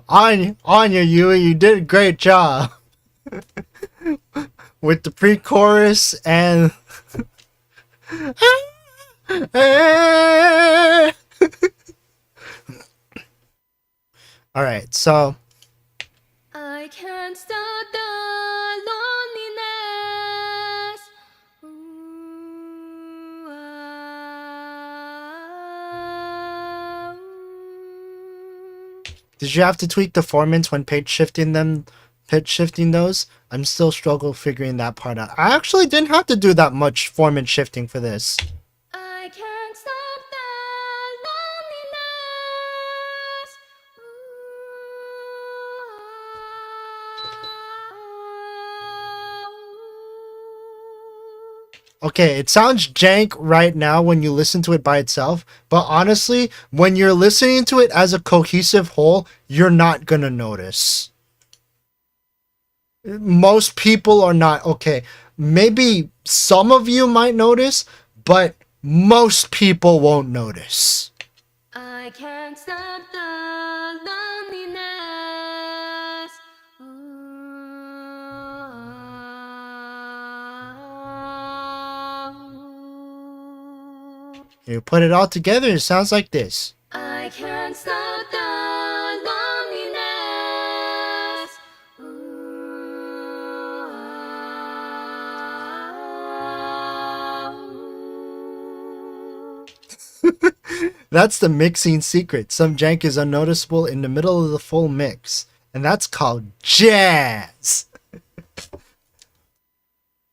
on you, Yui, you did a great job. With the pre-chorus and all right, so I can't stop the loneliness. did you have to tweak the formants when pitch shifting those? I'm still struggling figuring that part out. I actually didn't have to do that much formant shifting for this. I can't stop the loneliness. Okay, it sounds jank right now when you listen to it by itself, but honestly, when you're listening to it as a cohesive whole, you're not gonna notice. Most people are not. Okay, maybe some of you might notice, but most people won't notice. I can't stop the loneliness. You put it all together, it sounds like this. I can't stop the loneliness. That's the mixing secret. Some jank is unnoticeable in the middle of the full mix, and that's called jazz.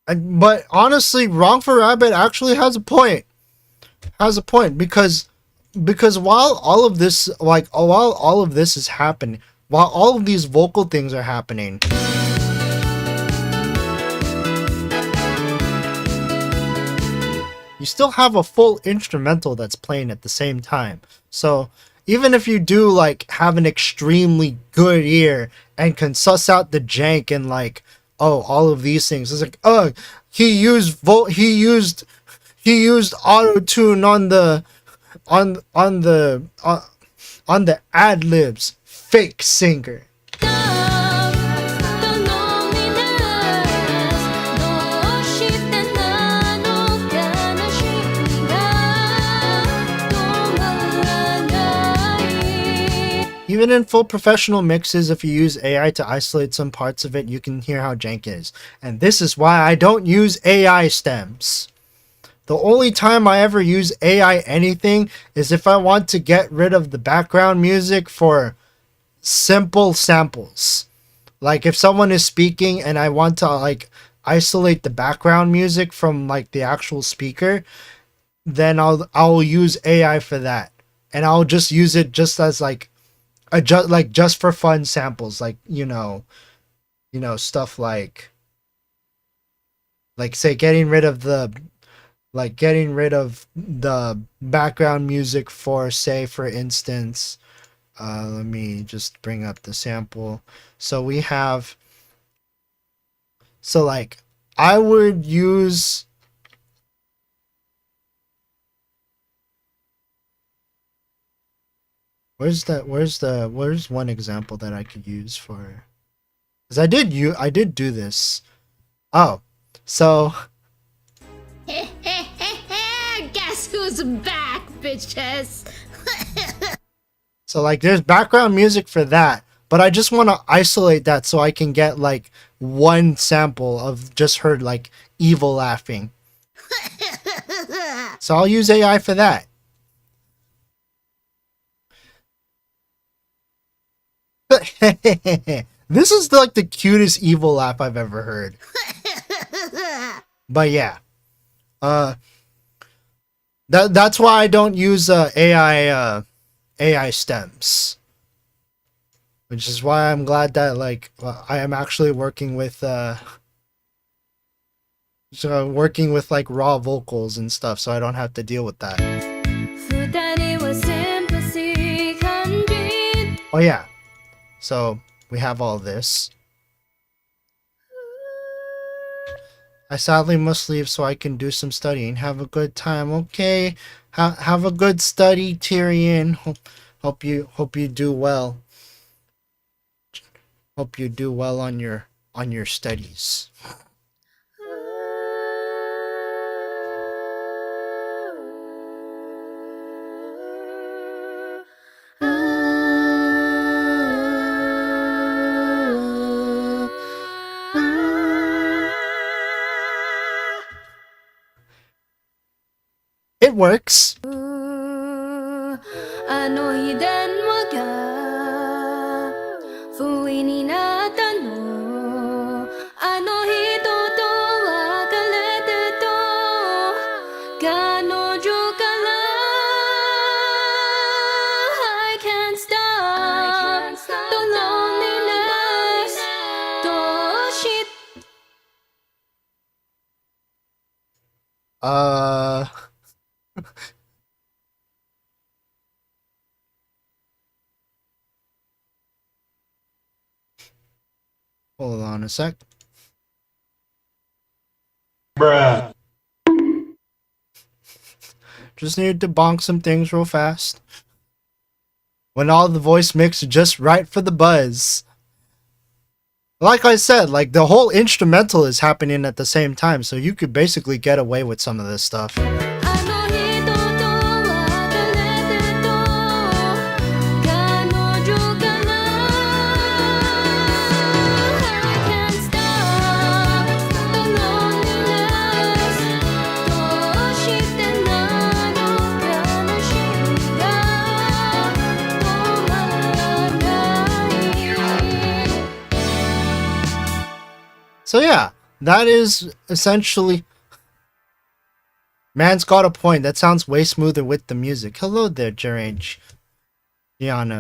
But honestly, Wrong for Rabbit actually has a point. Because while all of this is happening, while all of these vocal things are happening, you still have a full instrumental that's playing at the same time. So even if you do like have an extremely good ear and can suss out the jank and like, oh, all of these things, it's like, oh, he used auto-tune on the ad-libs. Fake singer. Even in full professional mixes, if you use AI to isolate some parts of it, you can hear how jank it is. And this is why I don't use AI stems. The only time I ever use AI anything is if I want to get rid of the background music for simple samples. Like if someone is speaking and I want to like isolate the background music from like the actual speaker, then I'll use AI for that. And I'll just use it just as like just for fun samples, like you know stuff like say getting rid of the background music for, say, for instance, let me just bring up the sample. So we have, so like I would use, where's one example that I could use for, because I did do this. Oh, so Guess who's back, bitches? so like there's background music for that, but I just want to isolate that so I can get like one sample of just her like evil laughing. So I'll use AI for that. This is like the cutest evil laugh I've ever heard. But yeah. That's why I don't use AI stems, which is why I'm glad that like I am actually working with like raw vocals and stuff, so I don't have to deal with that. Oh yeah, so we have all this. I sadly must leave so I can do some studying. Have a good time. Okay. Have a good study, Tyrion. Hope you do well. Hope you do well on your studies. It works. あの日電話が不意になったのあの人と別れてと彼女から I can't stop the loneliness どうしHold on a sec. Bruh. Just needed to bonk some things real fast. When all the voice mixed just right for the buzz. Like I said, like the whole instrumental is happening at the same time, so you could basically get away with some of this stuff. あの人と別れてと彼女から I can't stop the loneliness どうしてなの悲しみが止まらない So yeah, that is essentially... Man's got a point. That sounds way smoother with the music. Hello there, Gianna.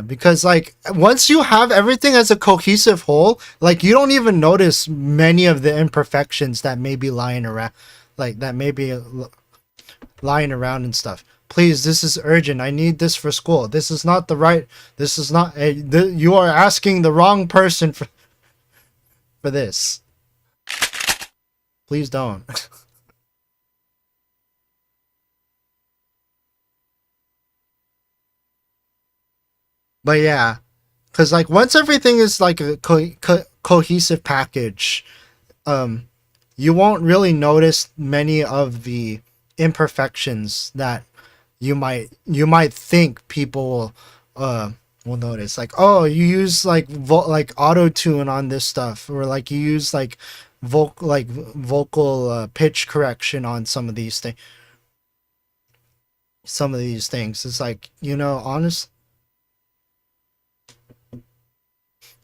Because like once you have everything as a cohesive whole, like you don't even notice many of the imperfections that may be lying around, like that may be lying around and stuff. Please, this is urgent. I need this for school. This is not the right. This is not. You are asking the wrong person for this. Please don't. But yeah, because like once everything is like a cohesive package, you won't really notice many of the imperfections that you might think people will notice. Like, oh, you use like like auto tune on this stuff, or like you use like vocal pitch correction on some of these things. Some of these things. It's like, you know, honest.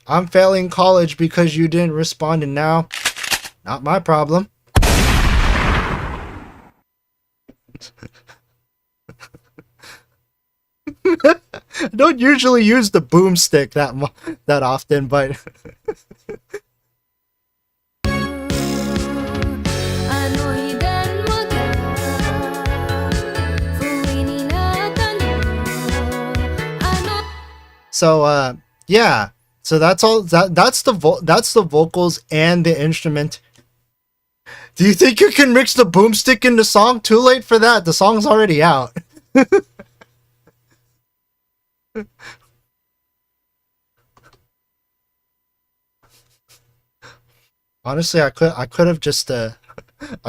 I'm failing college because you didn't respond, and now, not my problem. I don't usually use the boomstick that often, but あの日電話が不意になったのあの so yeah. So that's all. That's the vocals and the instrument. Do you think you can mix the boomstick in the song? Too late for that. The song's already out. Honestly, I could have just I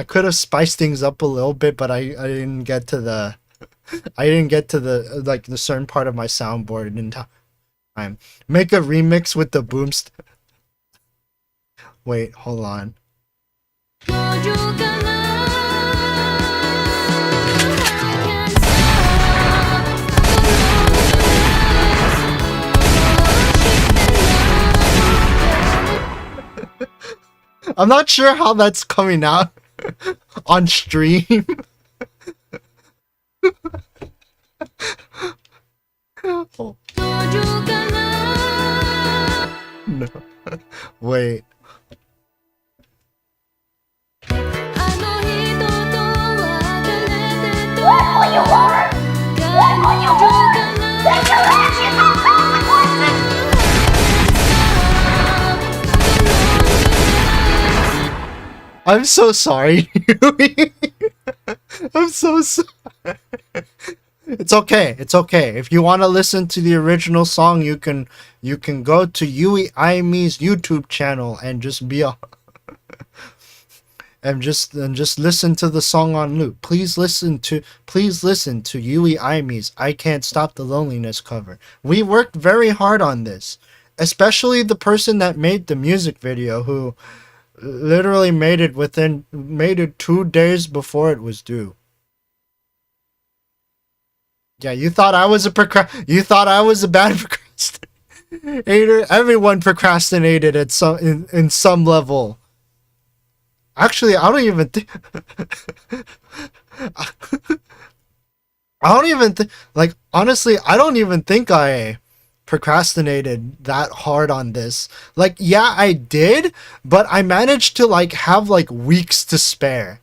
could have spiced things up a little bit, but I didn't get to the like the certain part of my soundboard in time. Make a remix with the boomstick. Wait, hold on. 途中からI'm not sure how that's coming out on stream. Oh, 途中から no. Wait. あの人と別れてた What will you want? What will you want? Take your action on consequences! I'm so sorry. I'm so sorry. It's okay. It's okay. If you want to listen to the original song, you can go to Yui Aimi's YouTube channel and just be a and just listen to the song on loop. Please listen to Yui Aimi's I Can't Stop the Loneliness cover. We worked very hard on this, especially the person that made the music video, who literally made it 2 days before it was due. Yeah, you thought I was a bad procrastinator. Everyone procrastinated at in some level. Actually, I don't even think like, honestly, I don't even think I procrastinated that hard on this. Like, yeah, I did, but I managed to like have like weeks to spare.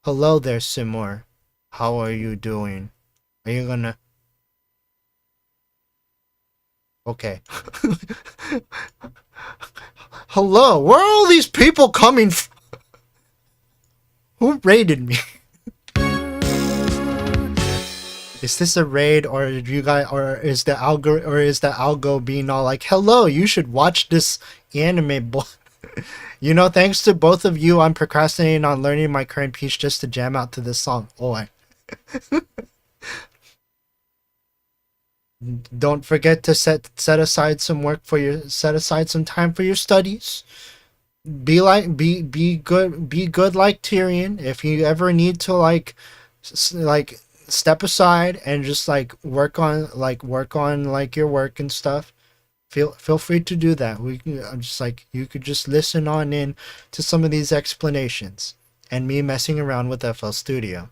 Hello there, Simor. How are you doing? Are you gonna... Okay. Hello, where are all these people coming from? Who raided me? Is this a raid, or did you guys, or is the algo being all like, hello, you should watch this anime You know, thanks to both of you, I'm procrastinating on learning my current piece just to jam out to this song. Oh, don't forget to set aside some time for your studies. Be good like Tyrion. If you ever need to like step aside and just like work on your work and stuff, feel free to do that. I'm just like, you could just listen on in to some of these explanations and me messing around with FL Studio.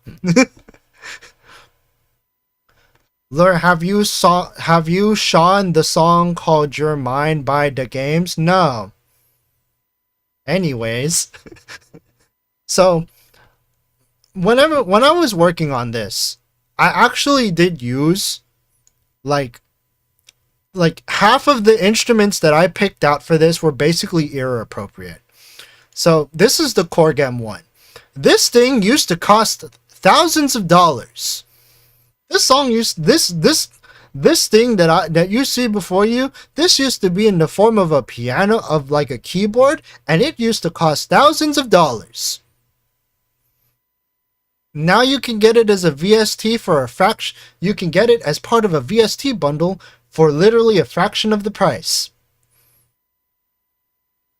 Lure, have you Sean the song called Your Mind by The Games? No. Anyways, so when I was working on this, I actually did use like half of the instruments that I picked out for this were basically era appropriate. So this is the Corgem one. This thing used to cost thousands of dollars. This song this thing that you see before you, this used to be in the form of a piano, of like a keyboard, and it used to cost thousands of dollars. Now you can get it as a VST for a fraction. You can get it as part of a VST bundle for literally a fraction of the price.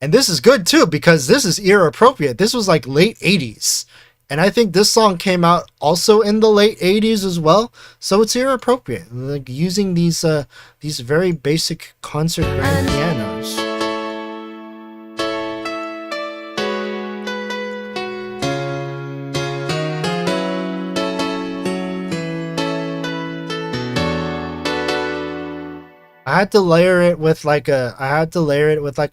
And this is good too, because this is era appropriate. This was like late 80s. And I think this song came out also in the late 80s as well. So it's era appropriate. Like using these very basic concert grand pianos. I had to layer it with like a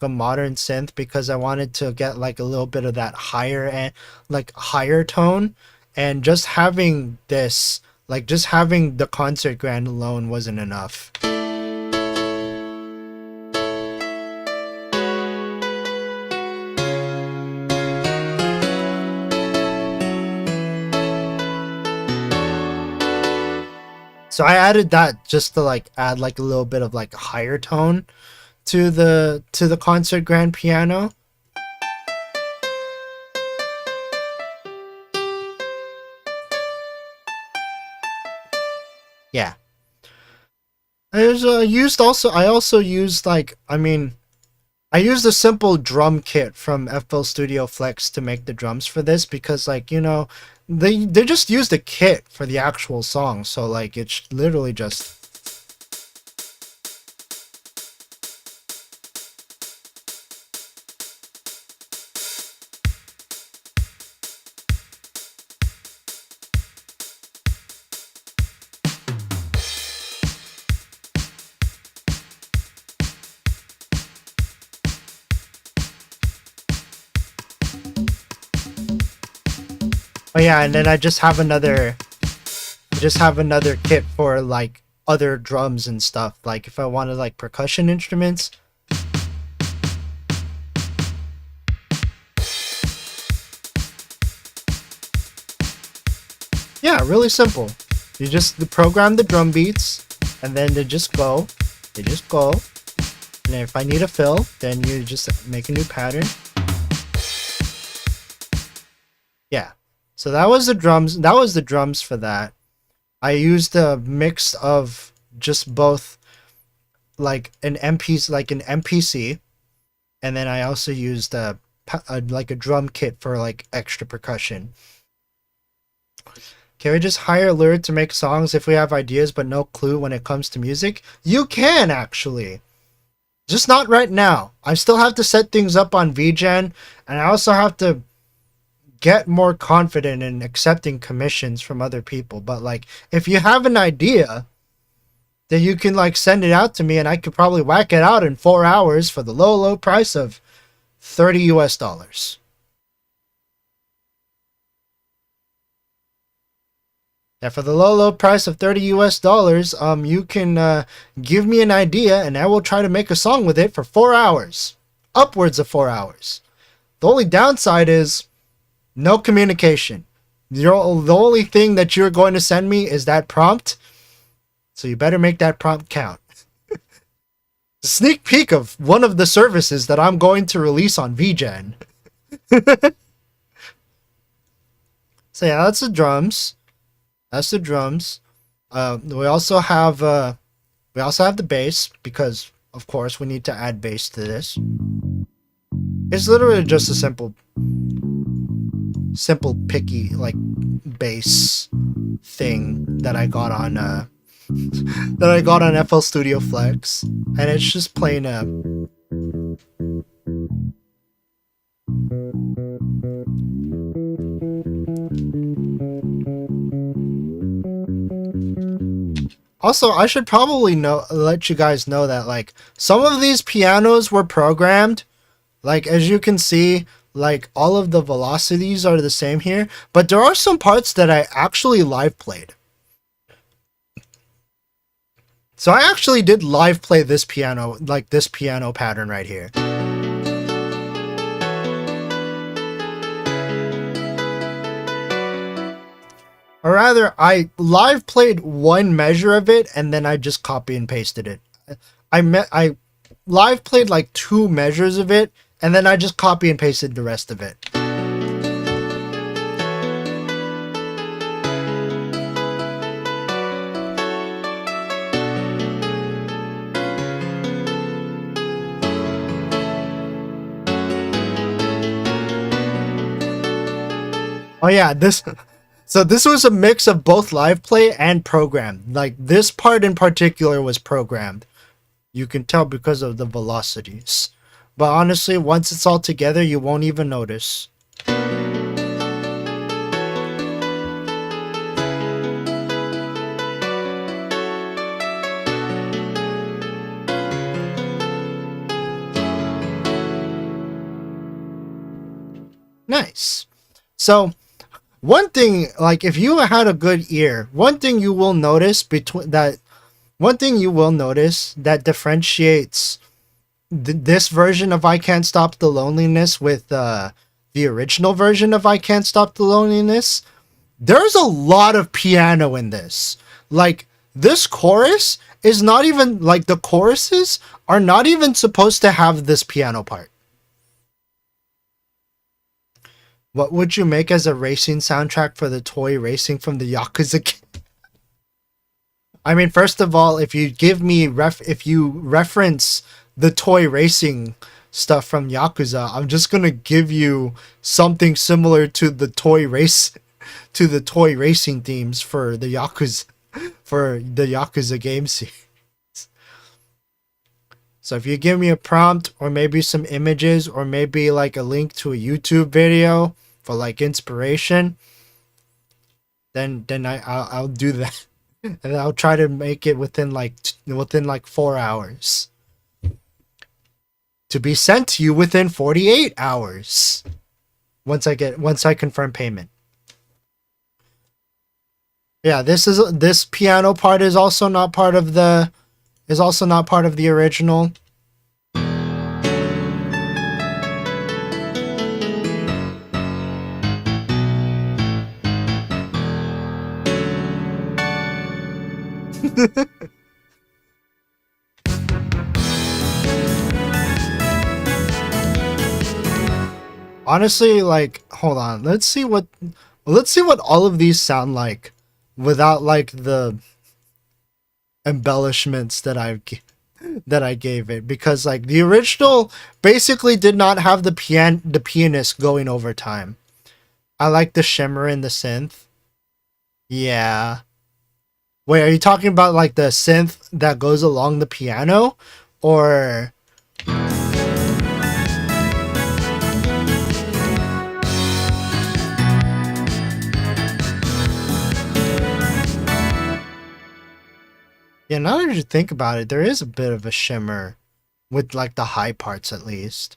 modern synth because I wanted to get like a little bit of that higher tone, and just having this, like just having the concert grand alone wasn't enough. So I added that just to like add like a little bit of like a higher tone to the concert grand piano. Yeah. I also used like, I used a simple drum kit from FL Studio Flex to make the drums for this because, like, you know, they just used a kit for the actual song, so like it's literally just oh yeah, and then I just have another kit for like other drums and stuff. Like if I wanted like percussion instruments. Yeah, really simple. You just program the drum beats and then they just go. And then if I need a fill, then you just make a new pattern. Yeah. So that was the drums. That was the drums for that. I used a mix of just both, like an MPC, and then I also used like a drum kit for like extra percussion. Can we just hire Lure to make songs if we have ideas but no clue when it comes to music? You can actually, just not right now. I still have to set things up on VGen, and I also have to get more confident in accepting commissions from other people. But like, if you have an idea, then you can like send it out to me and I could probably whack it out in 4 hours for the low price of $30 US. Yeah, for the low price of $30 US, you can give me an idea and I will try to make a song with it for 4 hours. Upwards of 4 hours. The only downside is no communication. The only thing that you're going to send me is that prompt. So you better make that prompt count. A sneak peek of one of the services that I'm going to release on VGen. So yeah, that's the drums. We also have the bass because of course we need to add bass to this. It's literally just a simple picky like bass thing that I got on FL Studio Flex, and it's just plain Also, I should probably let you guys know that like some of these pianos were programmed. Like as you can see, like all of the velocities are the same here, but there are some parts that I actually live played. So I actually did live play this piano, like this piano pattern right here. Or rather, I live played one measure of it and then I just copy and pasted it. I live played like 2 measures of it and then I just copy and pasted the rest of it. Oh yeah, this. So this was a mix of both live play and programmed. Like this part in particular was programmed. You can tell because of the velocities. But honestly, once it's all together, you won't even notice. Nice. So one thing, like if you had a good ear, one thing you will notice that differentiates this version of I Can't Stop the Loneliness with the original version of I Can't Stop the Loneliness, there's a lot of piano in this. Like this chorus is not even, like the choruses are not even supposed to have this piano part. What would you make as a racing soundtrack for the toy racing from the Yakuza game? I mean, first of all, if you give me if you reference the toy racing stuff from Yakuza, I'm just gonna give you something similar to the toy racing themes for the Yakuza game series. So if you give me a prompt or maybe some images or maybe like a link to a YouTube video for like inspiration, then I'll do that. And I'll try to make it within like 4 hours. To be sent to you within 48 hours. Once I confirm payment. Yeah, this piano part is also not part of the original. Honestly, like, hold on. Let's see what all of these sound like without like the embellishments that I gave it, because like the original basically did not have the pianist going over time. I like the shimmer in the synth. Yeah. Wait, are you talking about like the synth that goes along the piano, or? Yeah, now that you think about it, there is a bit of a shimmer with like the high parts at least.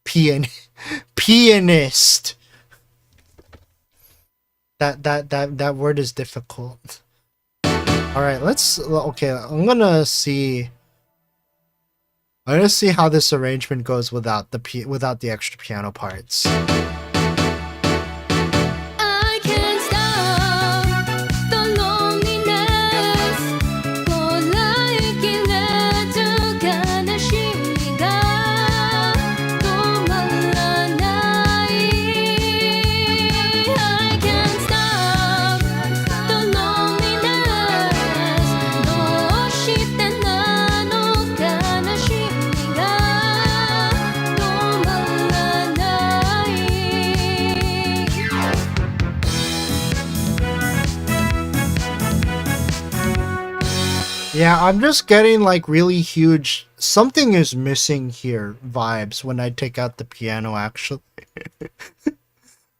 Pianist. That word is difficult. All right, okay, I'm gonna see how this arrangement goes without the extra piano parts. I can't stop the loneliness. こらえきれず悲しみが止まらない I can't stop the loneliness. どうしてなの悲しみが止まらない Yeah, I'm just getting like really huge something is missing here vibes when I take out the piano actually.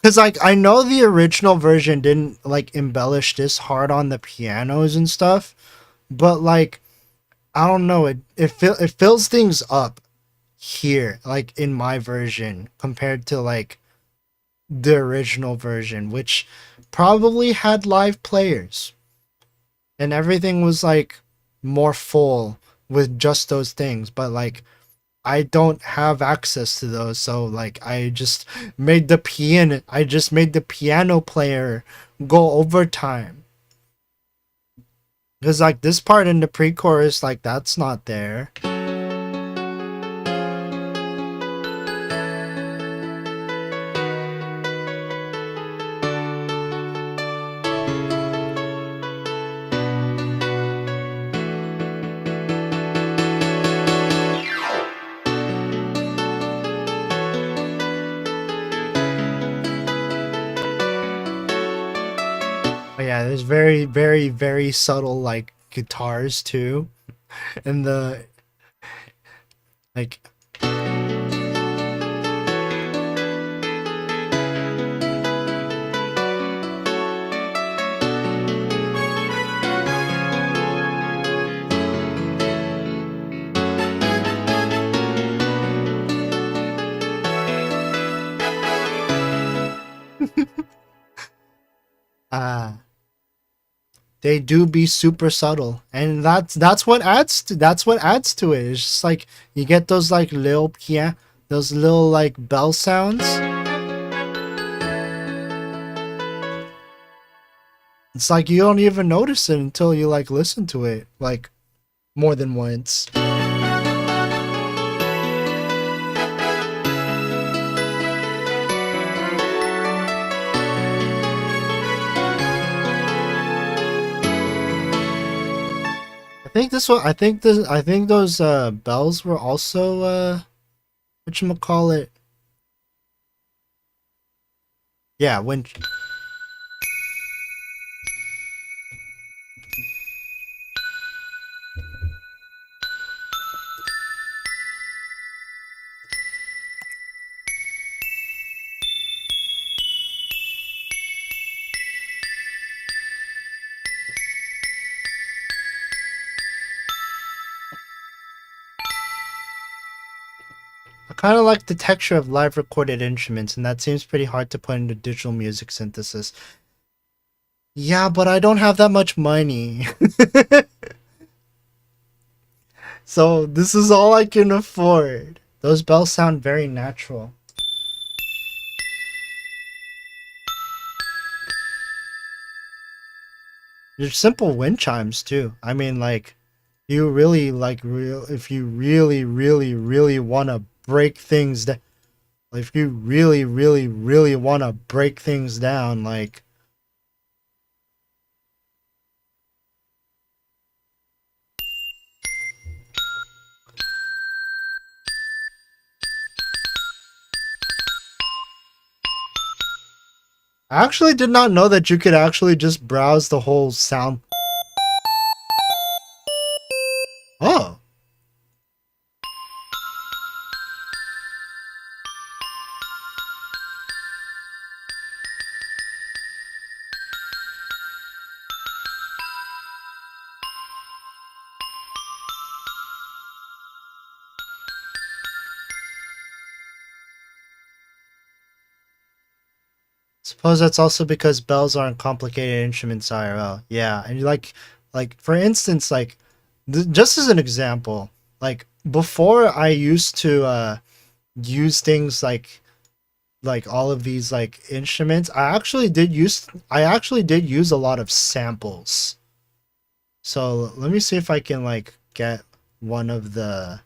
Cause like I know the original version didn't like embellish this hard on the pianos and stuff, but like I don't know, it fills things up here, like in my version compared to like the original version, which probably had live players. And everything was like more full with just those things, but like I don't have access to those, so like I just made the piano player go overtime. Because like this part in the pre-chorus, like that's not there. But yeah, there's very, very, very subtle like guitars too, and the like. They do be super subtle, and that's what adds to it. It's just like you get those like those little like bell sounds. It's like you don't even notice it until you like listen to it like more than once. I think those bells were also whatchamacallit. Yeah, when I kind of like the texture of live recorded instruments, and that seems pretty hard to put into digital music synthesis. Yeah, but I don't have that much money. So this is all I can afford. Those bells sound very natural. They're simple wind chimes too. I mean, like, you really like if you really want to break things down. If you really want to break things down, like. I actually did not know that you could actually just browse the whole sound. Oh. Suppose that's also because bells aren't complicated instruments IRL. Yeah, and like for instance, like just as an example, like before I used to use things like all of these like instruments, I actually did use a lot of samples. So let me see if I can like get one of the.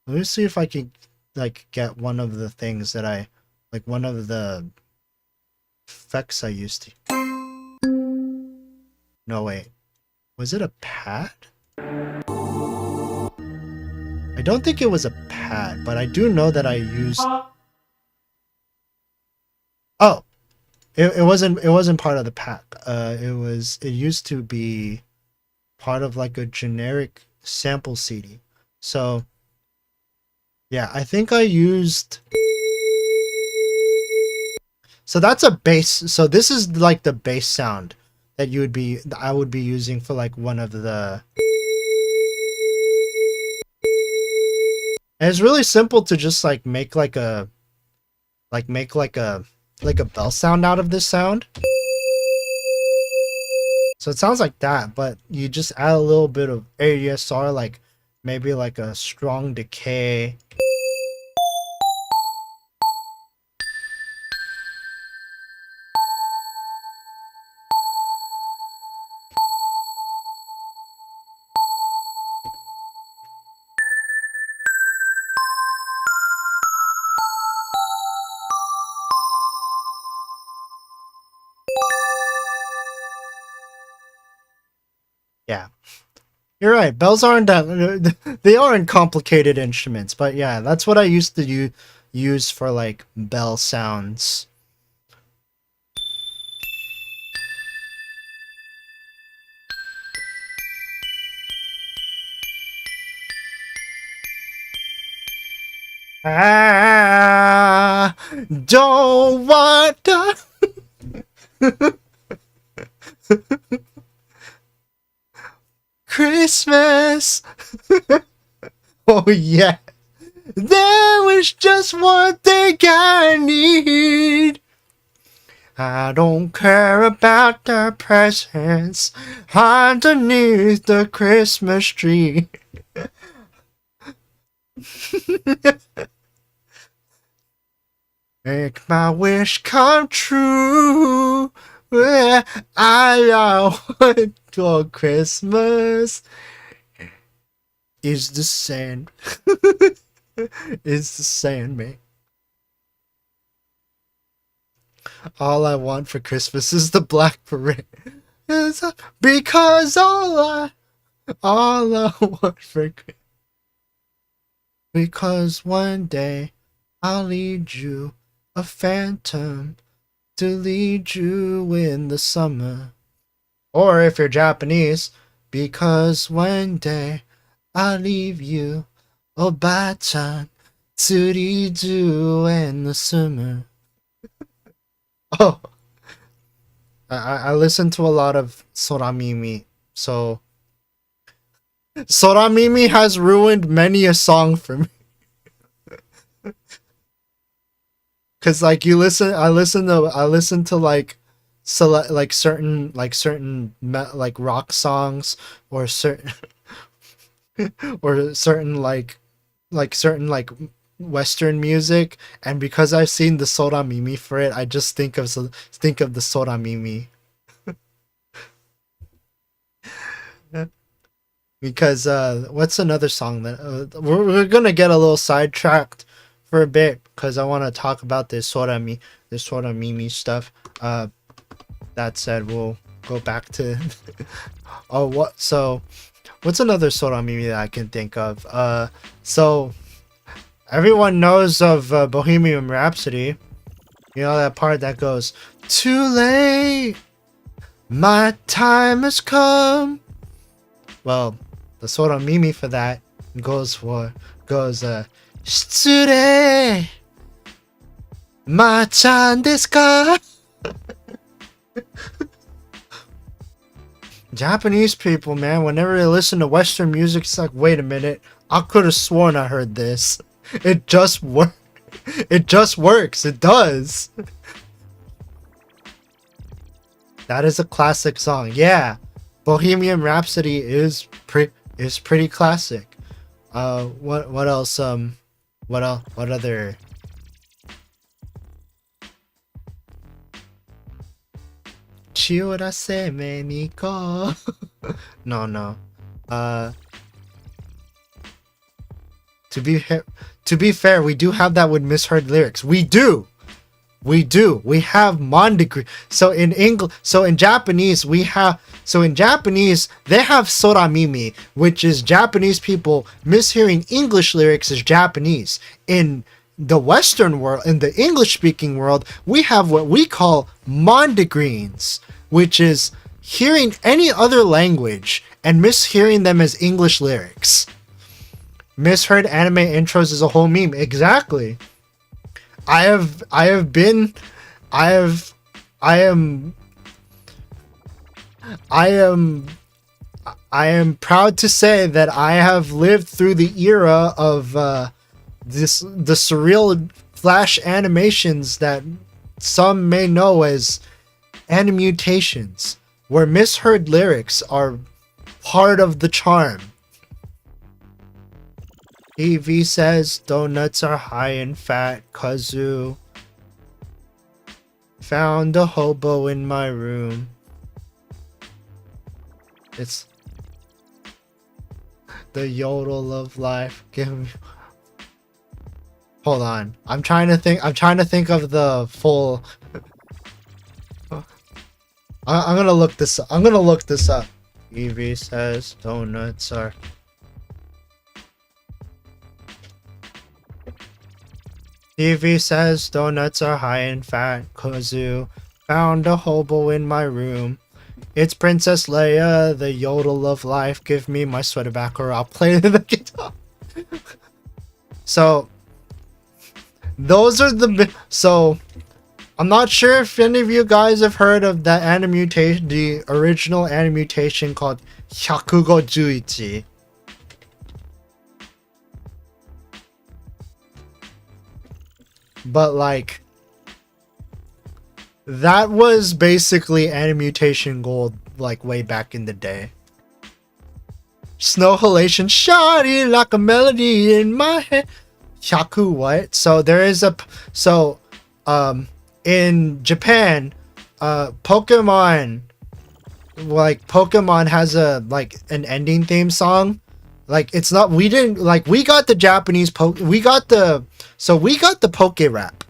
Let me see if I can like get one of the things that I. Like one of the effects I used to. No, wait. Was it a pad? I don't think it was a pad, but I do know that I used. Oh, it wasn't part of the pack. It used to be part of like a generic sample CD. So yeah, I think I used. So that's a bass. So this is like the bass sound that I would be using for like one of the. And it's really simple to just like make like a bell sound out of this sound. So it sounds like that, but you just add a little bit of ADSR, like maybe like a strong decay. Yeah, you're right. Bells aren't that. They aren't complicated instruments, but yeah, that's what I used to use for like bell sounds. I don't want to. Christmas. Oh yeah. There was just one thing I need. I don't care about the presents underneath the Christmas tree. Make my wish come true. Where I want for Christmas is the sand. Is the Sandman. All I want for Christmas is the Black Parade. Because all I want for Christmas. Because one day I'll lead you, a phantom, to lead you in the summer. Or if you're Japanese, because one day I'll leave you, Oba-chan, to lead you in the summer. Oh, I listen to a lot of Soramimi, so Soramimi has ruined many a song for me. Cause like I listen to like certain rock songs or certain certain Western music, and because I've seen the Soramimi for it, I just think of the Soramimi. Because what's another song that we're gonna get a little sidetracked for a bit because I want to talk about this Soramimi stuff. That said, we'll go back to what's another Soramimi that I can think of? So everyone knows of Bohemian Rhapsody. You know that part that goes, "Too late, my time has come." Well, the Soramimi for that goes, "Shitsure, ma-chan desu ka?" Japanese people, man, whenever they listen to Western music, it's like, wait a minute, I could have sworn I heard this. It just works. It just works. It does. That is a classic song. Yeah, Bohemian Rhapsody is pretty classic. What else? What other? Chiurase me Miko. No. To be fair, we do have that with misheard lyrics. We do. We have Mondegri. In Japanese, they have Soramimi, which is Japanese people mishearing English lyrics as Japanese. In the Western world, in the English-speaking world, we have what we call Mondegreens, which is hearing any other language and mishearing them as English lyrics. Misheard anime intros is a whole meme. Exactly. I am proud to say that I have lived through the era of the surreal flash animations that some may know as animutations, where misheard lyrics are part of the charm. EV says donuts are high and fat. Kazu found a hobo in my room. It's the yodel of life. Give me. Hold on. I'm trying to think of the full. I'm gonna look this up. EV says donuts are. TV says donuts are high and fat. Kazu found a hobo in my room. It's Princess Leia, the yodel of life. Give me my sweater back or I'll play the guitar. So, Those are so I'm not sure if any of you guys have heard of that animutation, the original animutation called 151. But like that was basically animutation gold like way back in the day. Snow halation shawty like a melody in my head. Hyaku what? So there is a in Japan, Pokemon has a like an ending theme song. Like it's not we got the Japanese we got the Poke Rap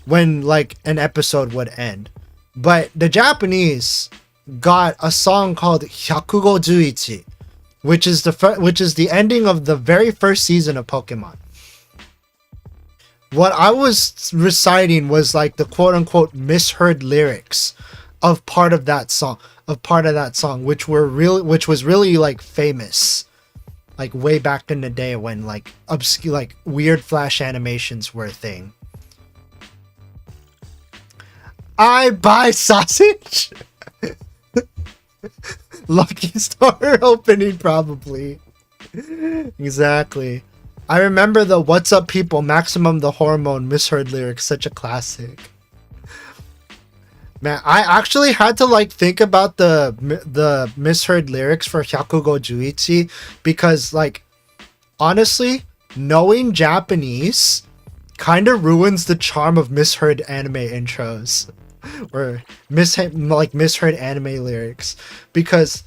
when like an episode would end. But the Japanese got a song called 151, which is the ending of the very first season of Pokemon. What I was reciting was like the quote unquote misheard lyrics of part of that song, which was really like famous, like way back in the day when like obscure like weird flash animations were a thing. I buy sausage. Lucky Star opening probably. Exactly. I remember the What's Up People Maximum the Hormone misheard lyrics, such a classic. Man, I actually had to like think about the misheard lyrics for 151 because like honestly, knowing Japanese kind of ruins the charm of misheard anime intros or misheard anime lyrics because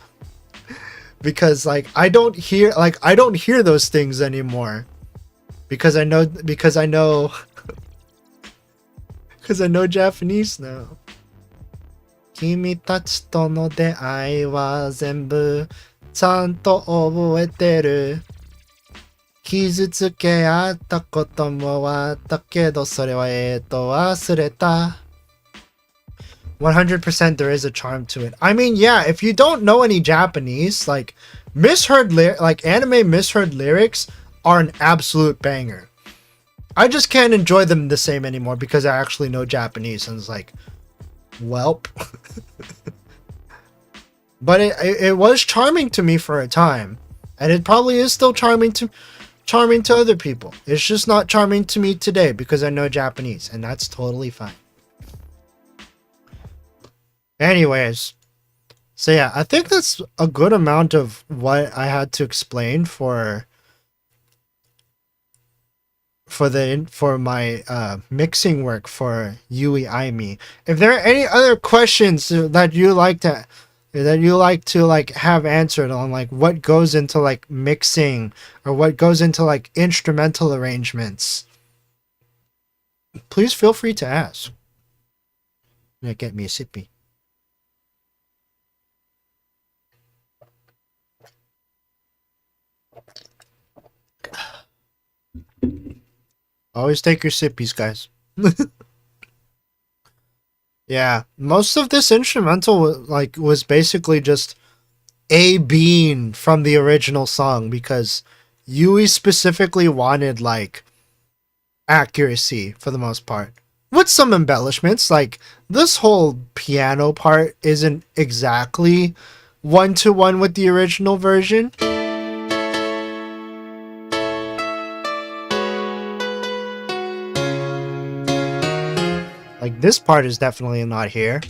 like I don't hear those things anymore because I know Japanese now. 君たちとの出会いは全部ちゃんと覚えてる。傷つけ合ったこともあったけどそれは忘れた。100% there is a charm to it. I mean, yeah, if you don't know any Japanese, like anime misheard lyrics are an absolute banger. I just can't enjoy them the same anymore because I actually know Japanese and it's like, welp. But it was charming to me for a time, and it probably is still charming to other people. It's just not charming to me today because I know Japanese, and that's totally fine. Anyways, so yeah, I think that's a good amount of what I had to explain for my mixing work for Yui Aimi. If there are any other questions that you like to like have answered on like what goes into like mixing or what goes into like instrumental arrangements, please feel free to ask. Get me a sippy. Always take your sippies, guys. Yeah, most of this instrumental was basically just A being from the original song because Yui specifically wanted like accuracy for the most part. With some embellishments, like this whole piano part isn't exactly 1-to-1 with the original version. Like this part is definitely not here.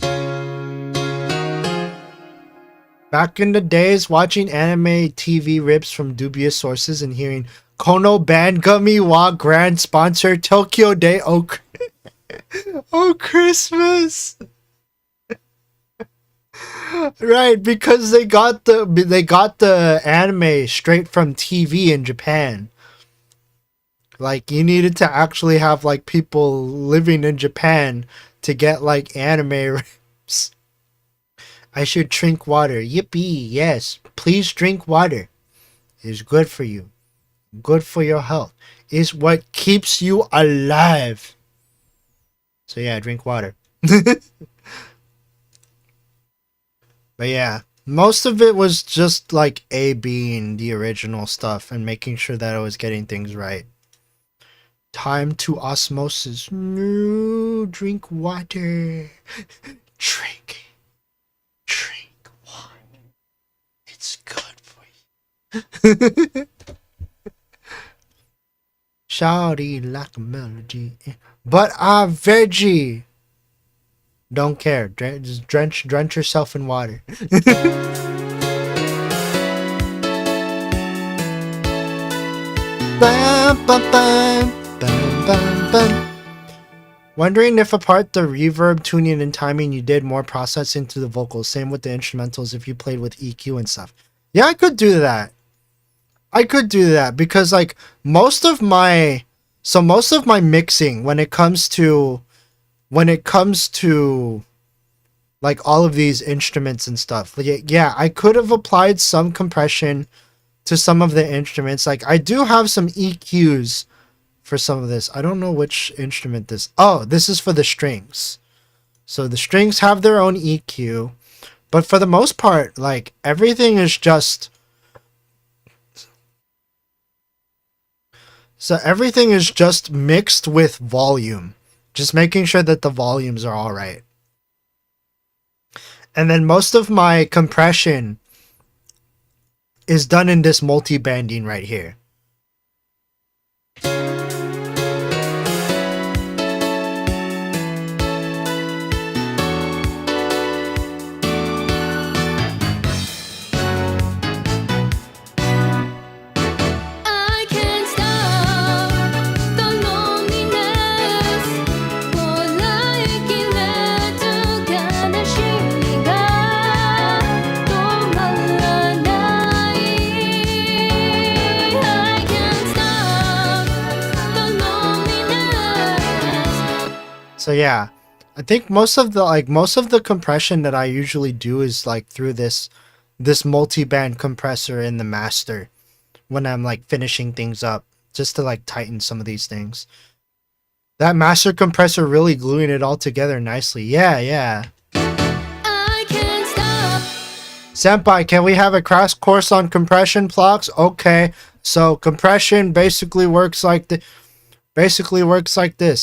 Back in the days, watching anime TV rips from dubious sources and hearing Kono Bangami wa Grand Sponsor Tokyo Day Oh Christmas. Right, because they got the anime straight from TV in Japan. Like, you needed to actually have, like, people living in Japan to get, like, anime rips. I should drink water. Yippee, yes. Please drink water. It's good for you. Good for your health. It's what keeps you alive. So, yeah, drink water. But, yeah. Most of it was just, like, A being the original stuff and making sure that I was getting things right. Time to osmosis. No, drink water. Drink water. It's good for you. Shawty like a melody. But I'm veggie. Don't care. Just drench yourself in water. Bam, bam, bam, bam, bam, bam. Wondering if apart the reverb, tuning, and timing, you did more processing to the vocals. Same with the instrumentals if you played with EQ and stuff. Yeah, I could do that. I could do that because like most of my mixing when it comes to like all of these instruments and stuff. Yeah, I could have applied some compression to some of the instruments. Like I do have some EQs for some of this. I don't know which instrument this. Oh, this is for the strings. So the strings have their own EQ, but for the most part, like everything is just mixed with volume. Just making sure that the volumes are all right. And then most of my compression is done in this multi-banding right here. I can't stop the loneliness. もらいきれず悲しみが止まらない I can't stop the loneliness. So yeah, I think most of the compression that I usually do is like through this multi-band compressor in the master when I'm like finishing things up, just to like tighten some of these things. That master compressor really gluing it all together nicely. Yeah. I can't stop. Senpai, can we have a crash course on compression blocks? Okay. So compression basically works like this.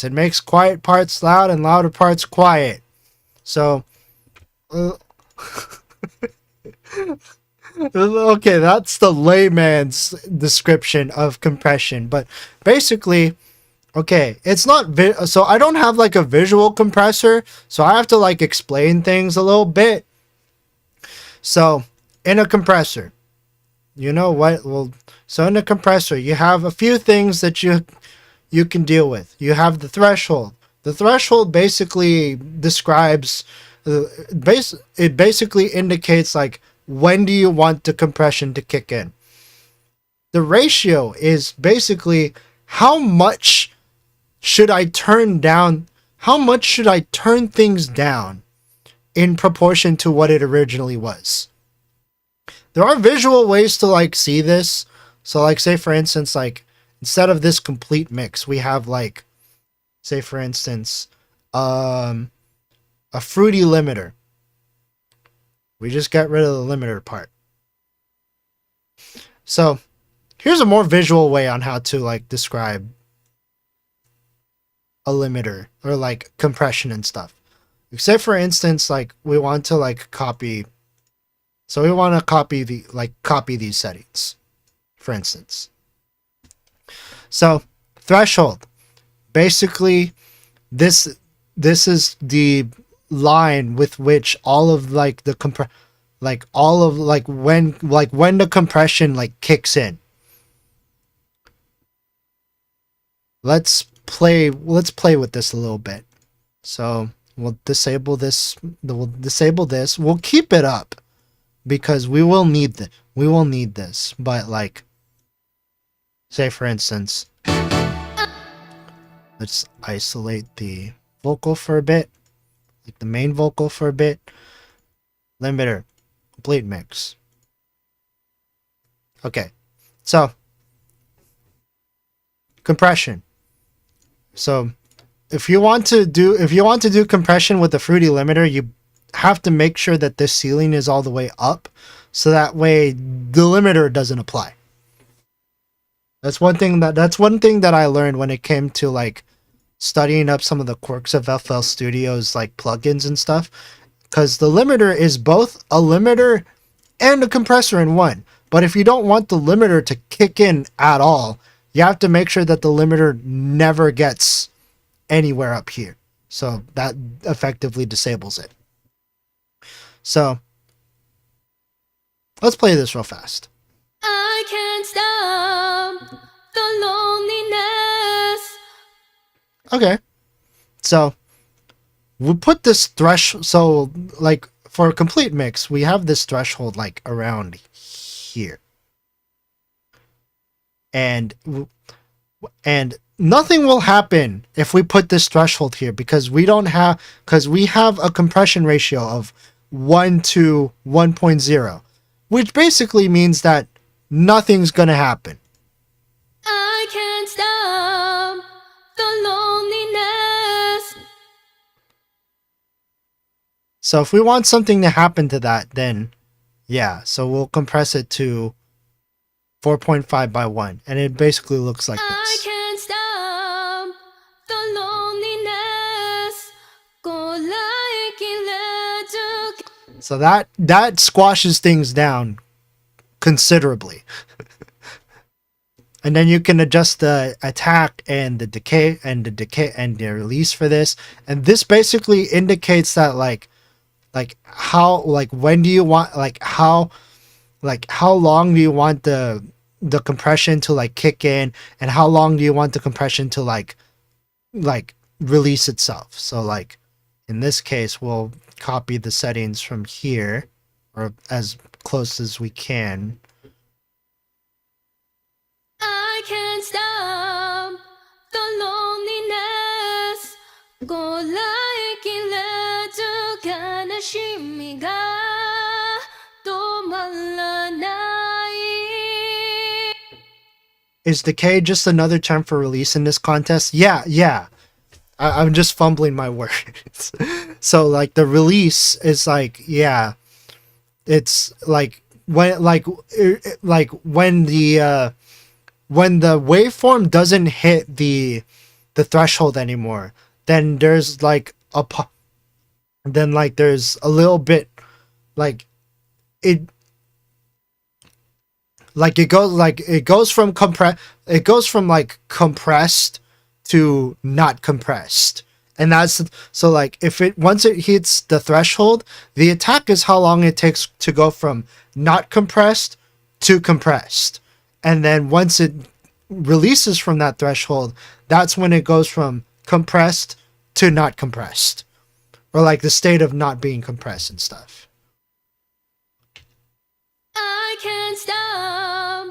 It makes quiet parts loud and louder parts quiet. So okay, that's the layman's description of compression, but basically, okay, it's not so I don't have like a visual compressor, so I have to like explain things a little bit. So in a compressor, you know what? Well, so in a compressor, you have a few things that you can deal with. You have the threshold. The threshold basically describes it basically indicates like when do you want the compression to kick in. The ratio is basically how much should I turn things down in proportion to what it originally was. There are visual ways to like see this. So like say for instance, like instead of this complete mix, we have like, say for instance, a fruity limiter. We just got rid of the limiter part. So here's a more visual way on how to like describe a limiter or like compression and stuff. Say for instance, like we want to like copy. So we want to copy these settings, for instance. So threshold, basically this is the line with which all of like the when the compression like kicks in. Let's play with this a little bit. So we'll disable this. We'll keep it up because we will need this. But like, say for instance, let's isolate the vocal for a bit, like the main vocal for a bit. Limiter, complete mix. Okay, so compression. So if you want to do compression with the fruity limiter, you have to make sure that this ceiling is all the way up, so that way the limiter doesn't apply. That's one thing that I learned when it came to like studying up some of the quirks of FL Studio's like plugins and stuff. Because the limiter is both a limiter and a compressor in one. But if you don't want the limiter to kick in at all, you have to make sure that the limiter never gets anywhere up here. So that effectively disables it. So let's play this real fast. I can't stop the loneliness. Okay. So we put this threshold, so like for a complete mix, we have this threshold like around here. And nothing will happen if we put this threshold here because we have a compression ratio of 1 to 1.0, which basically means that nothing's going to happen. I can't stop the loneliness. So if we want something to happen to that, then yeah, so we'll compress it to 4.5 by 1, and it basically looks like I this. can't stop the loneliness. So that squashes things down considerably. And then you can adjust the attack and the decay and the release for this. And this basically indicates that when do you want how long do you want the compression to like kick in, and how long do you want the compression to like release itself. So like in this case, we'll copy the settings from here, or as close as we can. I can't stop the loneliness. こらえきれず悲しみが止まらない。 Is decay just another term for release in this contest? Yeah. I'm just fumbling my words. So like the release is like, yeah, it's like when the waveform doesn't hit the threshold anymore, then there's there's a little bit it goes from compressed to not compressed. And that's so like once it hits the threshold, the attack is how long it takes to go from not compressed to compressed. And then once it releases from that threshold, that's when it goes from compressed to not compressed, or like the state of not being compressed and stuff. I can't stop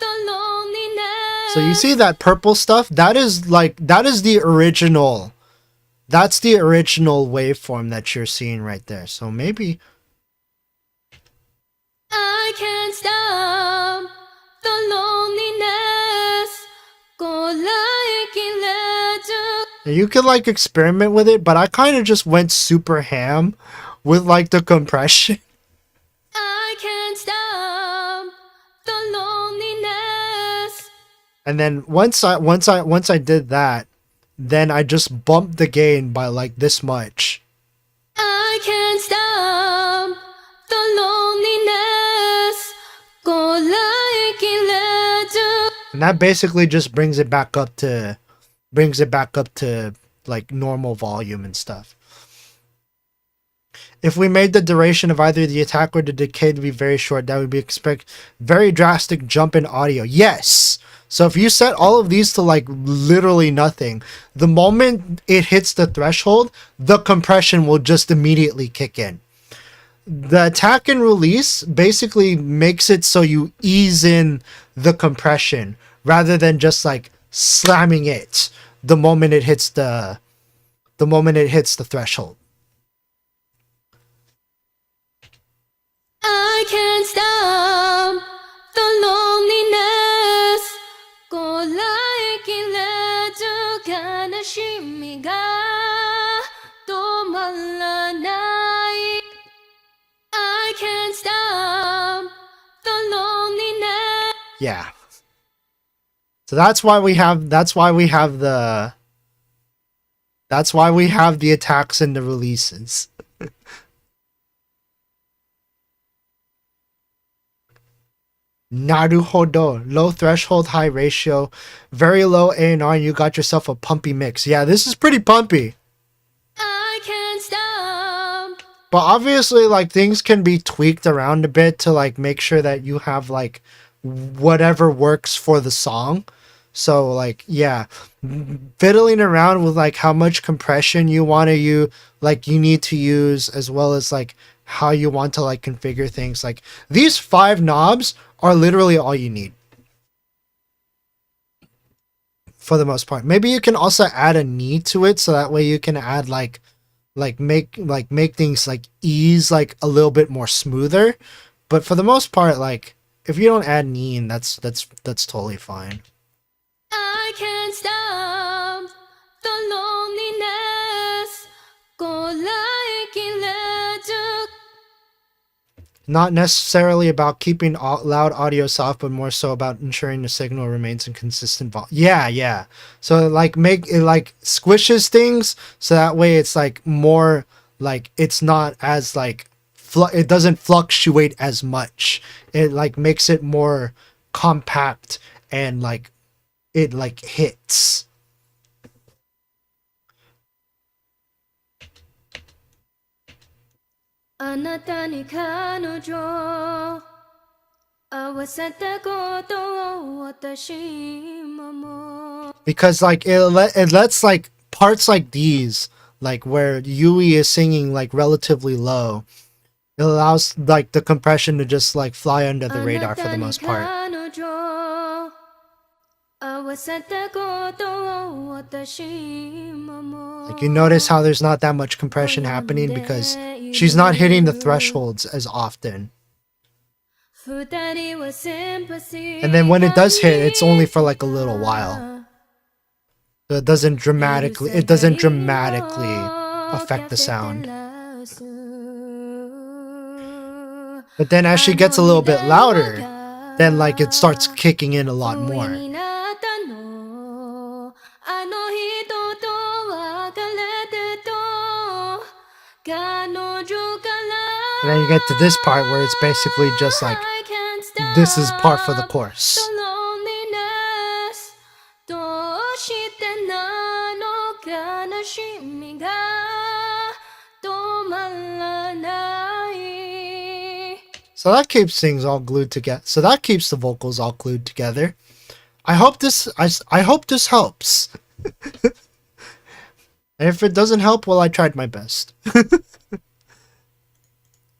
the loneliness. So you see that purple stuff? That is the original. That's the original waveform that you're seeing right there. So maybe I can't stop the loneliness. こらえきれず you could like experiment with it, but I kind of just went super ham with like the compression. I can't stop the loneliness. And then once I did that, then I just bumped the gain by like this much. I can't stop the loneliness. こらえきれず And that basically just brings it back up to like normal volume and stuff. If we made the duration of either the attack or the decay to be very short, that would be expect very drastic jump in audio. Yes. So if you set all of these to like literally nothing, the moment it hits the threshold, the compression will just immediately kick in. The attack and release basically makes it so you ease in the compression rather than just like slamming it the moment it hits the threshold. I can't stop the loneliness. こらえきれず悲しみが止まらない。I can't stop the loneliness. Yeah. So that's why we have the attacks and the releases. Naruhodo. Low threshold, high ratio, very low A&R, and you got yourself a pumpy mix. Yeah, this is pretty pumpy. I can't stop. But obviously, like, things can be tweaked around a bit to, like, make sure that you have, like, whatever works for the song. So, like, yeah, fiddling around with, like, how much compression you want to use, like, you need to use, as well as, like, how you want to, like, configure things. Like, these 5 knobs are literally all you need. For the most part. Maybe you can also add a knee to it, so that way you can add, make things, like, ease, like, a little bit more smoother. But for the most part, like, if you don't add knee, that's totally fine. I can't stop the loneliness. Go like electric. Not necessarily about keeping loud audio soft, but more so about ensuring the signal remains in consistent volume. Yeah. So, like, make it, like, squishes things, so that way it's, like, more, like, it's not as, like, it doesn't fluctuate as much. It, like, makes it more compact and, like, it, like, hits. Because, like, it lets, like, parts like these, like, where Yui is singing, like, relatively low, it allows, like, the compression to just, like, fly under the radar for the most part. Like, you notice how there's not that much compression happening because she's not hitting the thresholds as often. And then when it does hit, it's only for, like, a little while. So it doesn't dramatically affect the sound. But then as she gets a little bit louder, then, like, it starts kicking in a lot more. And then you get to this part where it's basically just like, this is part for the chorus. So that keeps things all glued together. So that keeps the vocals all glued together. I hope this helps. And if it doesn't help, well, I tried my best.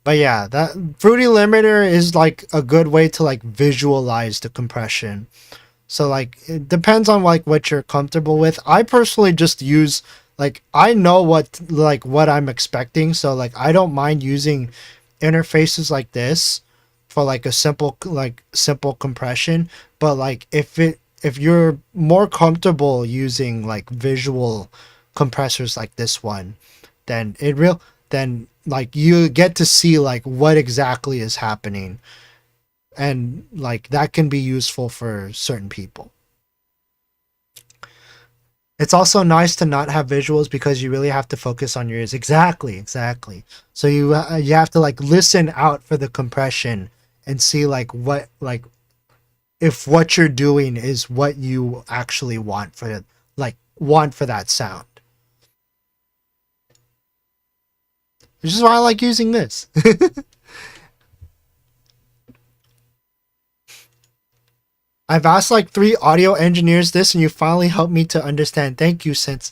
But yeah, that Fruity Limiter is, like, a good way to, like, visualize the compression. So, like, it depends on, like, what you're comfortable with. I personally just use, like, I know what I'm expecting, so, like, I don't mind using interfaces like this for, like, a simple compression. But, like, if you're more comfortable using, like, visual compressors like this one, then like, you get to see, like, what exactly is happening, and, like, that can be useful for certain people. It's also nice to not have visuals because you really have to focus on your ears. Exactly. So you have to, like, listen out for the compression and see, like, what, like, if what you're doing is what you actually want for that sound. Which is why I like using this. I've asked, like, 3 audio engineers this, and you finally helped me to understand. Thank you, since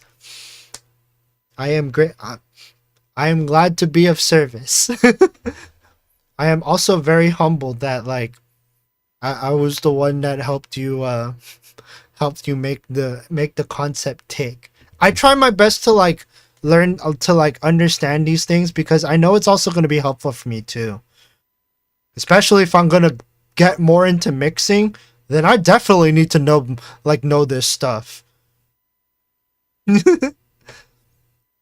I am great. I am glad to be of service. I am also very humbled that, like, I was the one that helped you make the concept tick. I try my best to, like, learn to, like, understand these things, because I know it's also going to be helpful for me too. Especially if I'm going to get more into mixing, then I definitely need to know this stuff.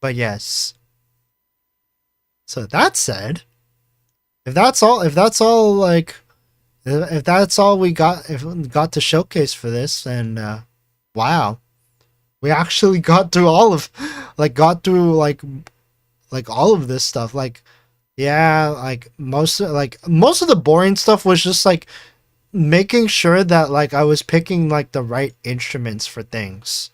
But yes. So that said, if that's all, like, If that's all we got, if we got to showcase for this, then wow, we actually got through all of, got through all of this stuff. Like, yeah, most of the boring stuff was just like making sure that I was picking the right instruments for things.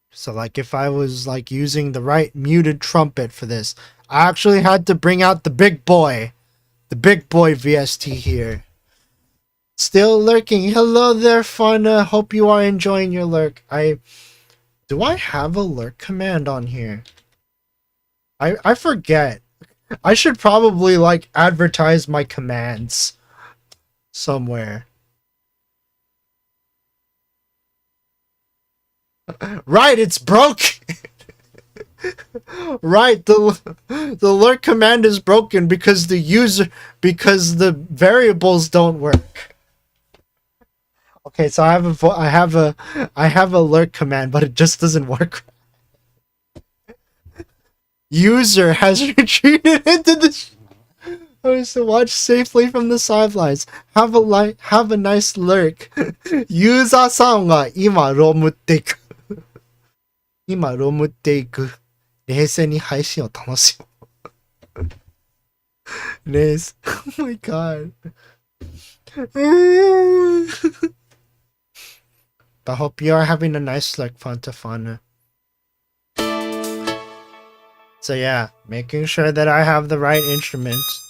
So if I was using the right muted trumpet for this, I actually had to bring out the big boy VST here. Still lurking. Hello there, Fauna. Hope you are enjoying your lurk. Do I have a lurk command on here? I forget. I should probably advertise my commands somewhere. Right, it's broken. Right, the lurk command is broken because the variables don't work. Okay, so I have a lurk command, but it just doesn't work. User has retreated into the to watch safely from the sidelines. Have a nice lurk. User さんが今ロムっていく。今ロムっていく。冷静に配信を楽しむ。冷静。Oh my god. But I hope you are having a nice lurk, Fantafana. So yeah, making sure that I have the right instruments.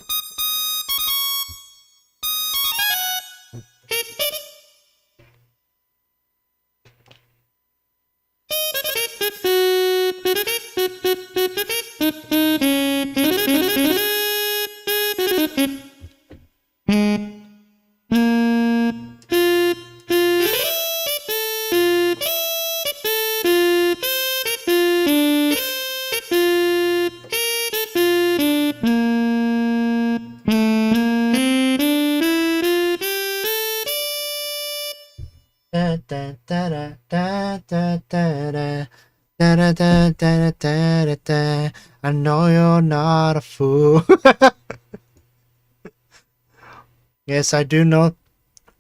I know you're not a fool. Yes, I do know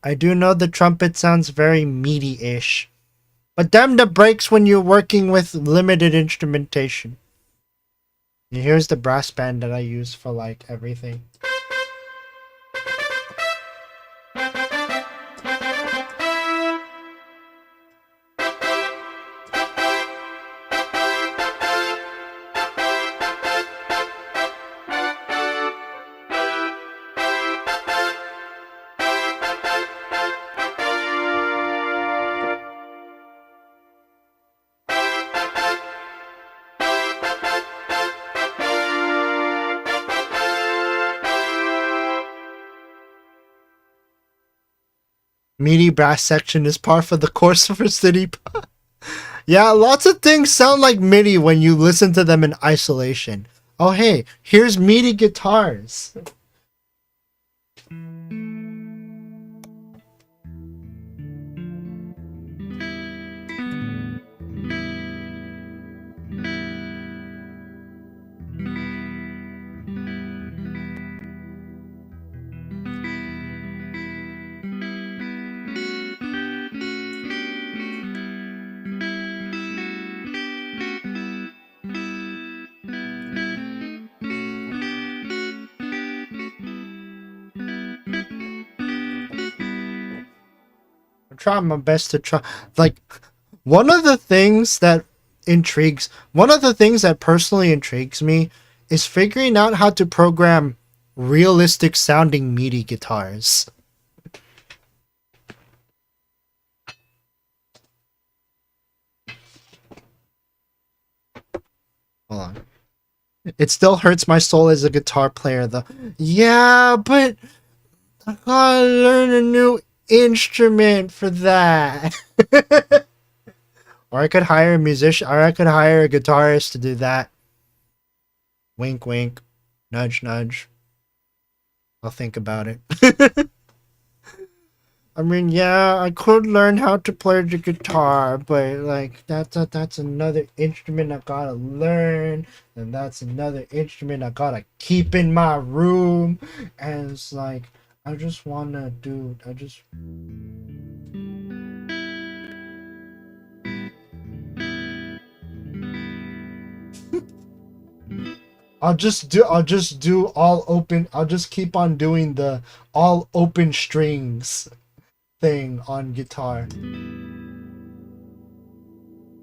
the trumpet sounds very meaty-ish. But damn the breaks when you're working with limited instrumentation. And here's the brass band that I use for everything. Meaty brass section is par for the course for city. Yeah, lots of things sound like MIDI when you listen to them in isolation. Oh hey, here's MIDI guitars. Trying my best to try one of the things that personally intrigues me is figuring out how to program realistic sounding MIDI guitars. Hold on. It still hurts my soul as a guitar player though. Yeah, but I gotta learn a new instrument for that. Or I could hire a musician, or I could hire a guitarist to do that. Wink wink, nudge nudge. I'll think about it. I mean, yeah, I could learn how to play the guitar, but like that's another instrument I gotta learn, and that's another instrument I gotta keep in my room, and it's like I just wanna do. I'll just do all open. I'll just keep on doing the all open strings thing on guitar.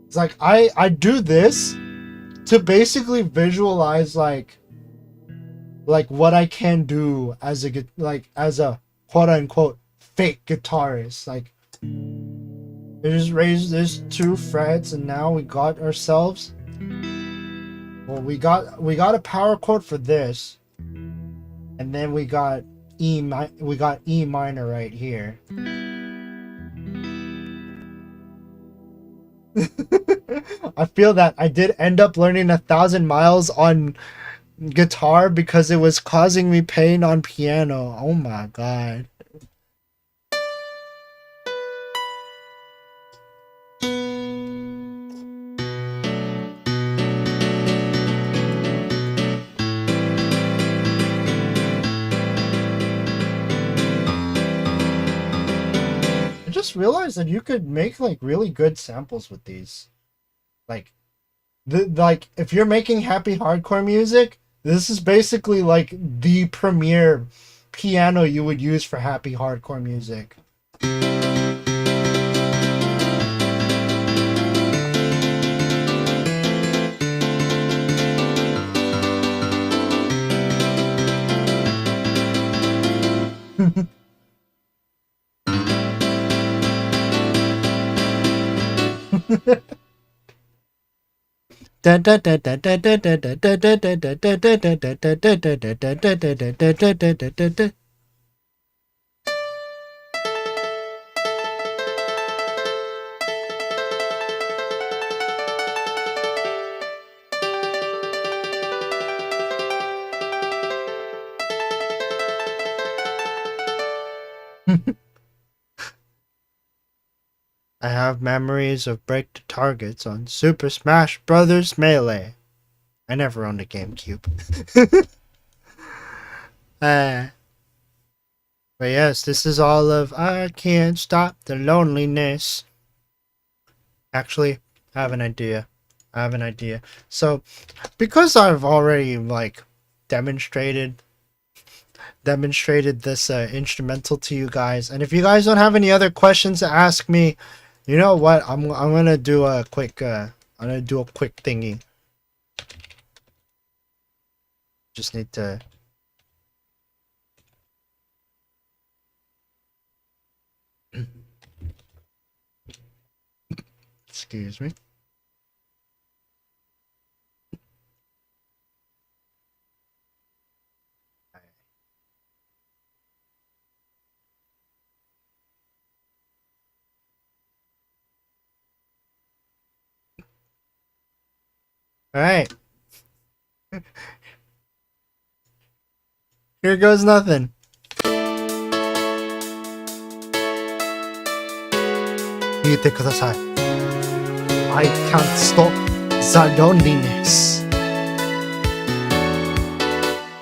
It's like I do this to basically visualize like what I can do as a quote unquote fake guitarist. Like I just raised this 2 frets and now we got ourselves. Well, we got a power chord for this, and then we got E minor right here. I feel that I did end up learning 1,000 miles on guitar because it was causing me pain on piano. Oh my god. Realized that you could make like really good samples with these. Like if you're making happy hardcore music, this is basically like the premier piano you would use for happy hardcore music. I have memories of break the targets on Super Smash Bros. Melee. I never owned a GameCube. But yes, this is all of I Can't Stop the Loneliness. Actually, I have an idea. So, because I've already like demonstrated this instrumental to you guys, and if you guys don't have any other questions to ask me, you know what? I'm gonna do a quick thingy. Just need to. Excuse me. All right. Here goes nothing. I can't stop the loneliness.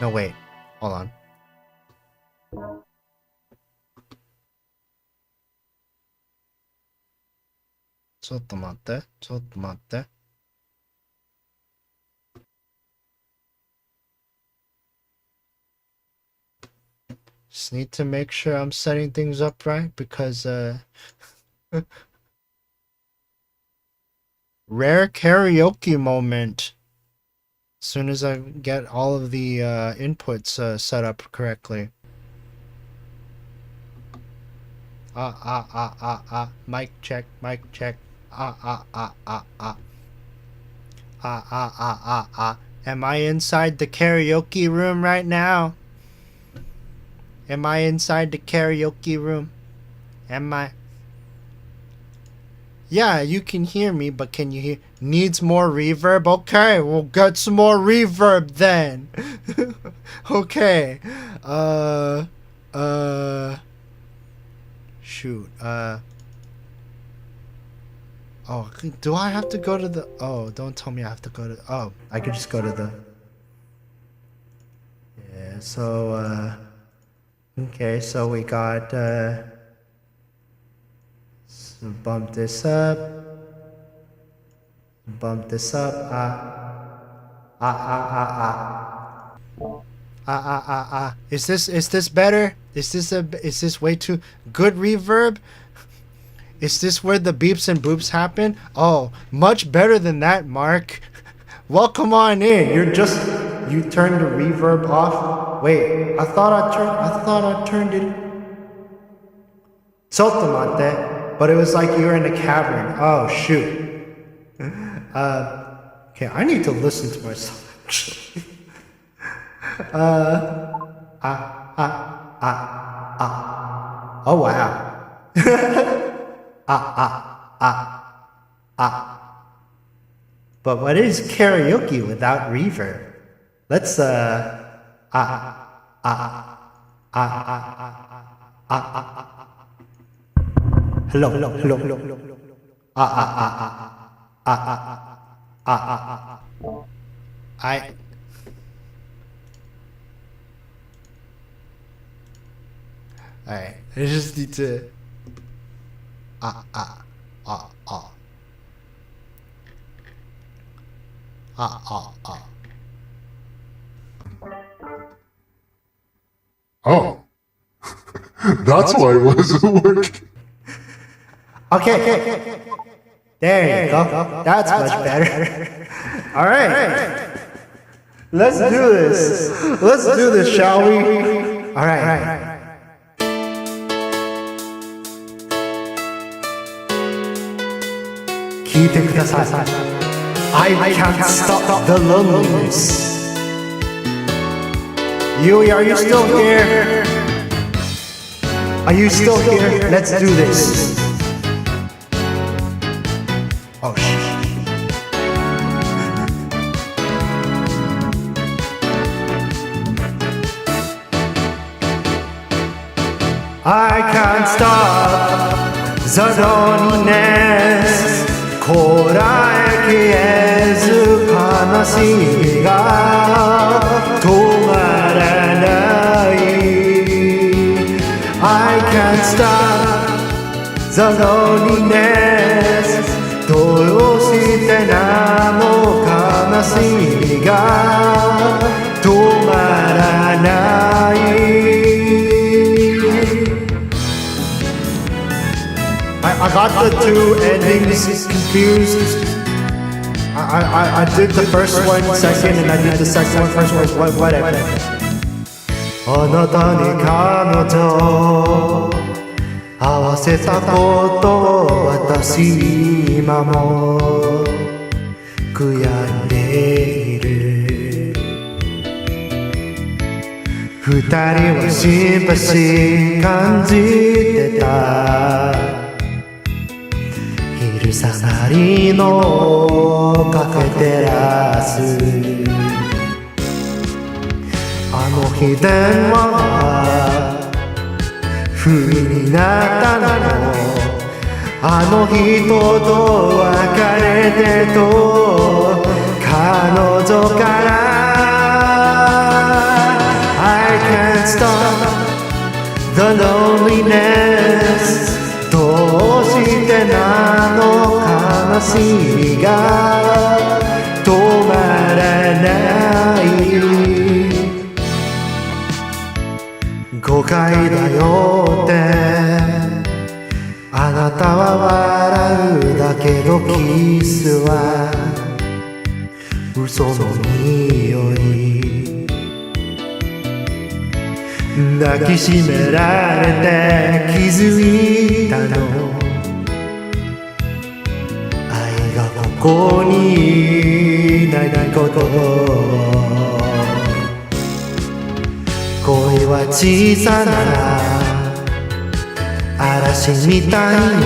No, wait. Hold on. Chotto matte. Just need to make sure I'm setting things up right because rare karaoke moment. As soon as I get all of the inputs set up correctly. Mic check. Am I inside the karaoke room right now? Am I inside the karaoke room? Am I? Yeah, you can hear me, but can you hear? Needs more reverb? Okay, we'll get some more reverb then. Okay. shoot. Oh, do I have to go to the... Oh, don't tell me I have to go to... Oh, I can just go to the... Yeah, so, okay, so we got, so bump this up. Bump this up. Is this better? Is this way too good reverb? Is this where the beeps and boops happen? Oh, much better than that, Mark. Welcome on in. You turned the reverb off. Wait, I thought I turned it. Sotomatte, but it was like you were in a cavern. Oh shoot. Okay, I need to listen to myself actually. Oh wow. But what is karaoke without reverb? Let's hello. I just need to Oh. That's why it wasn't working. Okay. There you go. That's much better. All right. Let's do this. Let's do this, shall we? All right. I can't stop the loneliness. Yui, are you still here? Are you still here? Let's do this. Oh shit. I can't stop the loneliness. こらえきれず悲しみが止まらない I can't stop the loneliness どうしてなの悲しみが止まらない I got the two endings confused. I did the first one second and I did the second one first. Whatever. あなたに彼女合わせたことを私今も悔やんでいる二人はシンパシー感じてた昼下がりのカフェテラスあの日電話が不意になったのあの人と別れてと彼女から I can't stop the loneliness どうしてなの悲しみが止まらない誤解だよってあなたは笑うだけどキスは嘘の匂い抱きしめられて気づいたの愛がここにないこと恋は小さな嵐みたいに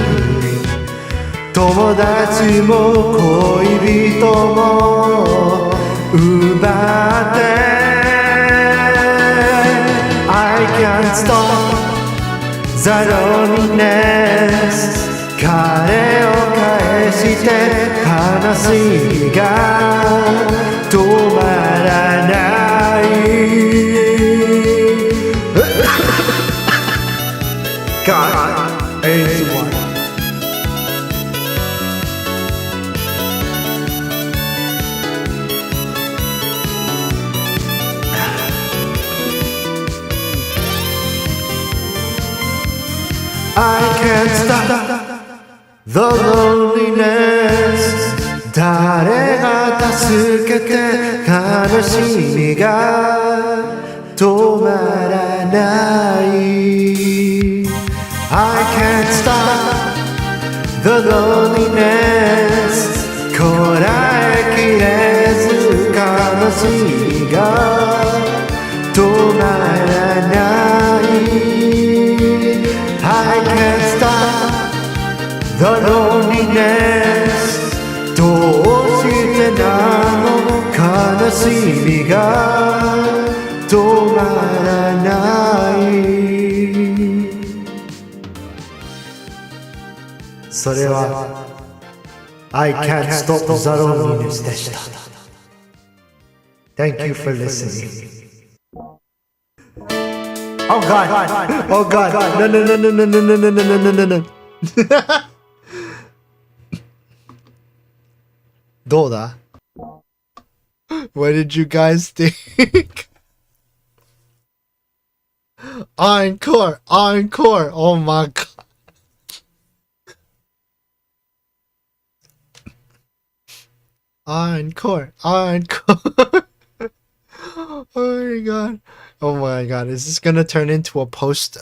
友達も恋人も奪って I can't stop ザロニネス彼を返して悲しみが止まらないGod, AS1 I can't stop the loneliness 誰が助けて悲しみが止まらない I can't stop the loneliness こらえきれず悲しみが止まらない I can't stop the loneliness どうしてなの悲しみが止まらないそれは I can't stop the loneliness でした Thank you for listening Oh God! Oh God! No no no no no no no no no no no no どうだ What did you guys think? Encore! Encore! Oh my God! Encore! Encore! Oh my God! Oh my God! Is this gonna turn into a post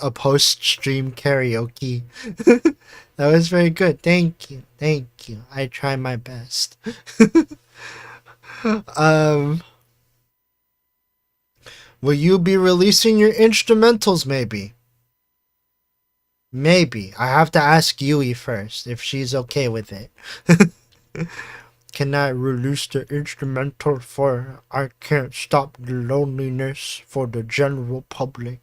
stream karaoke? That was very good. Thank you. Thank you. I try my best. Will you be releasing your instrumentals maybe? Maybe. I have to ask Yui first if she's okay with it. Can I release the instrumental for I Can't Stop the Loneliness for the general public?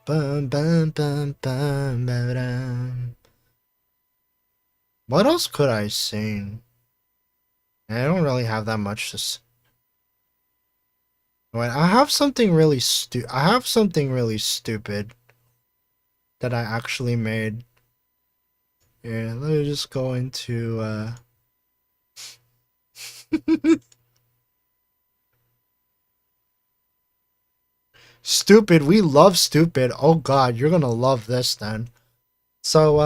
Bum, bum, bum, bum, ba-dum. What else could I sing? I don't really have that much to say. Wait, I have something really stupid that I actually made. Yeah, let me just go into Stupid, we love stupid. Oh God, you're gonna love this then. So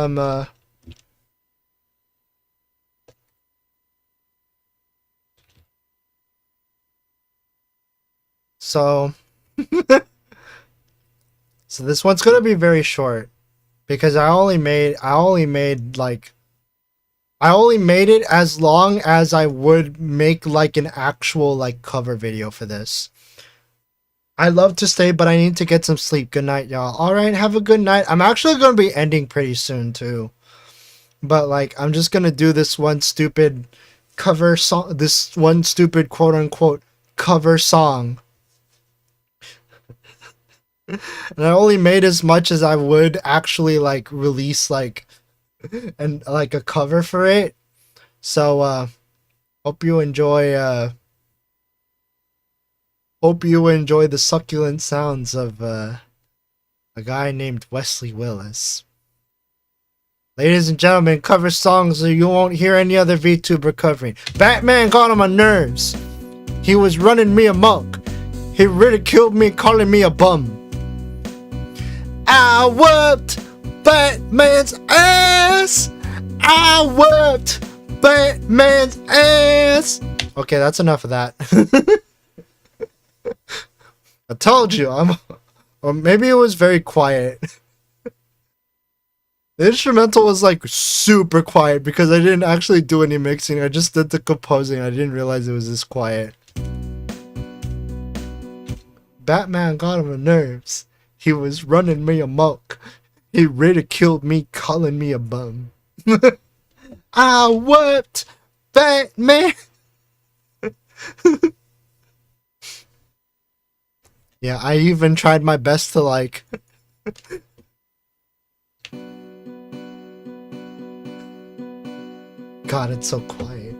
so this one's gonna be very short because I only made it as long as I would make like an actual like cover video for this. I love to stay, but I need to get some sleep. Good night, y'all. Alright, have a good night. I'm actually gonna be ending pretty soon too. But like I'm just gonna do this one stupid cover song, this one stupid quote unquote cover song. And I only made as much as I would actually like release like and like a cover for it. So hope you enjoy the succulent sounds of a guy named Wesley Willis. Ladies and gentlemen, cover songs that you won't hear any other VTuber covering. Batman got on my nerves. He was running me amok. He ridiculed me, calling me a bum. I whooped Batman's ass. I whooped Batman's ass. Okay, that's enough of that. I told you, or maybe it was very quiet. The instrumental was like super quiet because I didn't actually do any mixing. I just did the composing. I didn't realize it was this quiet. Batman got on my nerves. He was running me amok. He ridiculed me, calling me a bum. I whooped Batman. Yeah, I even tried my best to like God, it's so quiet.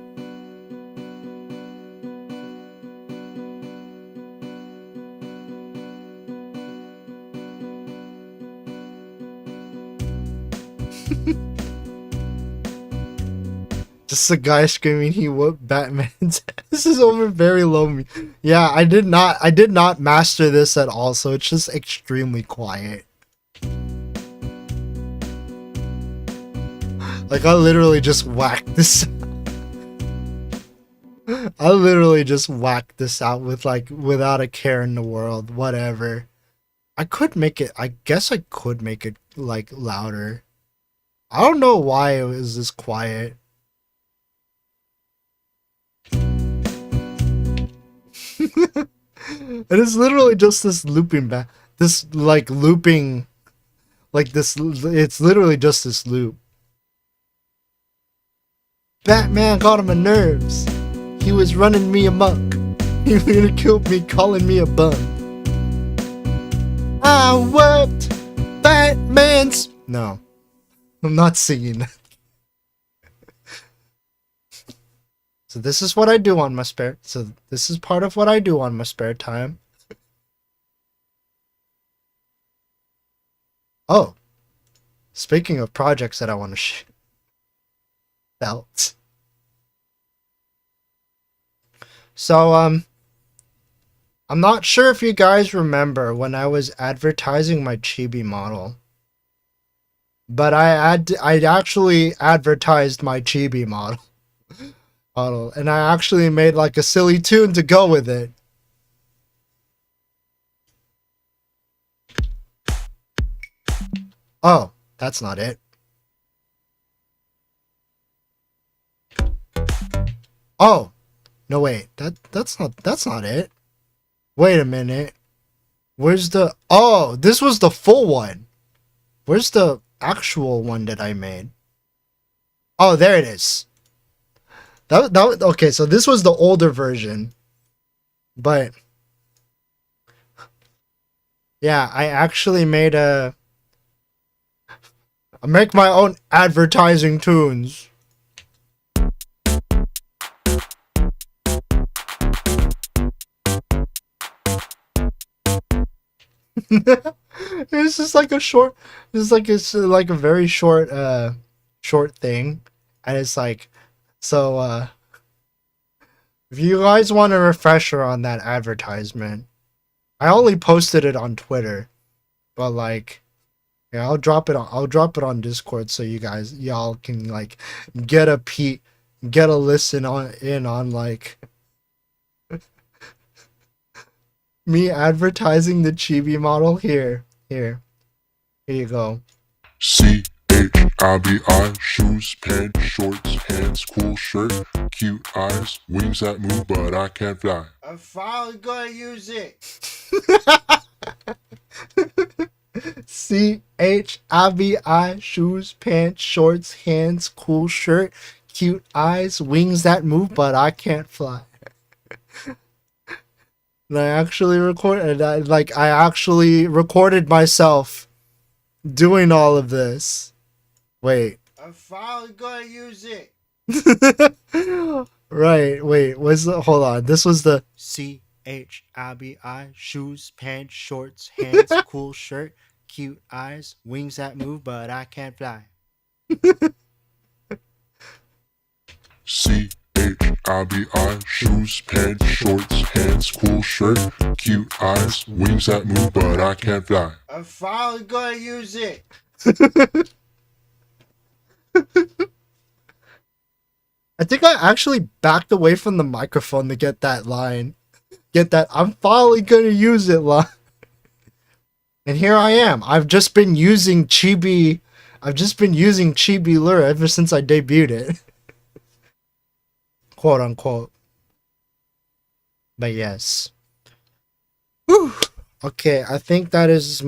Just a guy screaming he whooped Batman's This is over very low. Yeah, I did not master this at all, so it's just extremely quiet. Like I literally just whacked this I literally just whacked this out with like without a care in the world. Whatever. I guess I could make it like louder. I don't know why it was this quiet. It is literally just this looping back. This like looping. Like this. It's literally just this loop. Batman got on my nerves. He was running me amok. He really killed me, calling me a bum. I whooped Batman's. No, I'm not singing that. So this is what I do on my spare. So this is part of what I do on my spare time. Oh, speaking of projects that I want to shoot. Belts. So I'm not sure if you guys remember when I was advertising my chibi model, but I actually advertised my chibi model, and I actually made like a silly tune to go with it. Oh, that's not it. Oh, no wait, that's not it. Wait a minute. Where's the Oh, this was the full one. Where's the actual one that I made? Oh, there it is. Okay, so this was the older version. But yeah, I actually made I make my own advertising tunes. It's just like a short, it's like a very short thing, and it's like, so if you guys want a refresher on that advertisement, I only posted it on Twitter, but like, yeah, I'll drop it on Discord so y'all can like get a listen on like me advertising the chibi model. Here you go. CHIBI, shoes, pants, shorts, hands, cool shirt, cute eyes, wings that move, but I can't fly. I'm finally gonna use it. CHIBI, shoes, pants, shorts, hands, cool shirt, cute eyes, wings that move, but I can't fly. And I actually recorded myself doing all of this. Wait. I'm finally gonna use it. Right, wait, hold on. This was the CHIBI, shoes, pants, shorts, hands, cool shirt, cute eyes, wings that move, but I can't fly. CHIBI, shoes, pants, shorts, hands, cool shirt, cute eyes, wings that move, but I can't fly. I'm finally gonna use it. I think I actually backed away from the microphone to get that line. Get that I'm finally gonna use it line. And here I am. I've just been using Chibi Lure ever since I debuted it. Quote unquote. But yes. Whew. Okay, I think that's